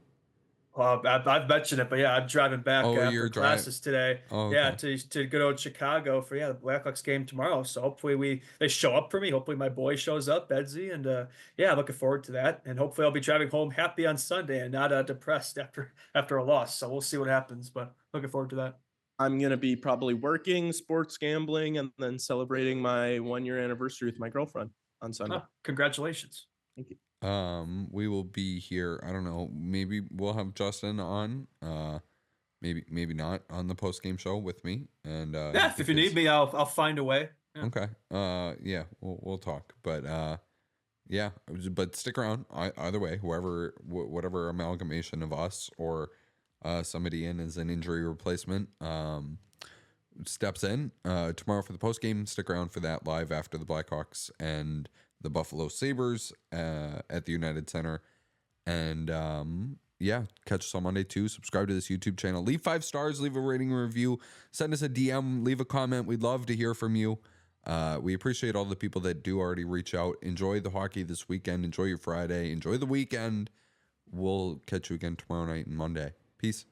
Well, I've mentioned it, but yeah, I'm driving back Oh, after you're classes today. Oh, Yeah, okay. to go to Chicago for the Blackhawks game tomorrow. So hopefully they show up for me. Hopefully my boy shows up, Bedsy, and looking forward to that. And hopefully I'll be driving home happy on Sunday and not depressed after a loss. So we'll see what happens, but looking forward to that. I'm gonna be probably working, sports gambling, and then celebrating my 1-year anniversary with my girlfriend on Sunday. Oh, congratulations. Thank you. We will be here. I don't know. Maybe we'll have Justin on. Maybe not on the post game show with me. And if you need me, I'll find a way. Yeah. Okay. Yeah, we'll talk. But yeah. But stick around. Either way, whatever amalgamation of us or somebody in as an injury replacement steps in tomorrow for the post game. Stick around for that live after the Blackhawks and the Buffalo Sabres at the United Center. And catch us on Monday too. Subscribe to this YouTube channel. Leave 5 stars, leave a rating and review, send us a DM, leave a comment. We'd love to hear from you. We appreciate all the people that do already reach out. Enjoy the hockey this weekend. Enjoy your Friday. Enjoy the weekend. We'll catch you again tomorrow night and Monday. Peace.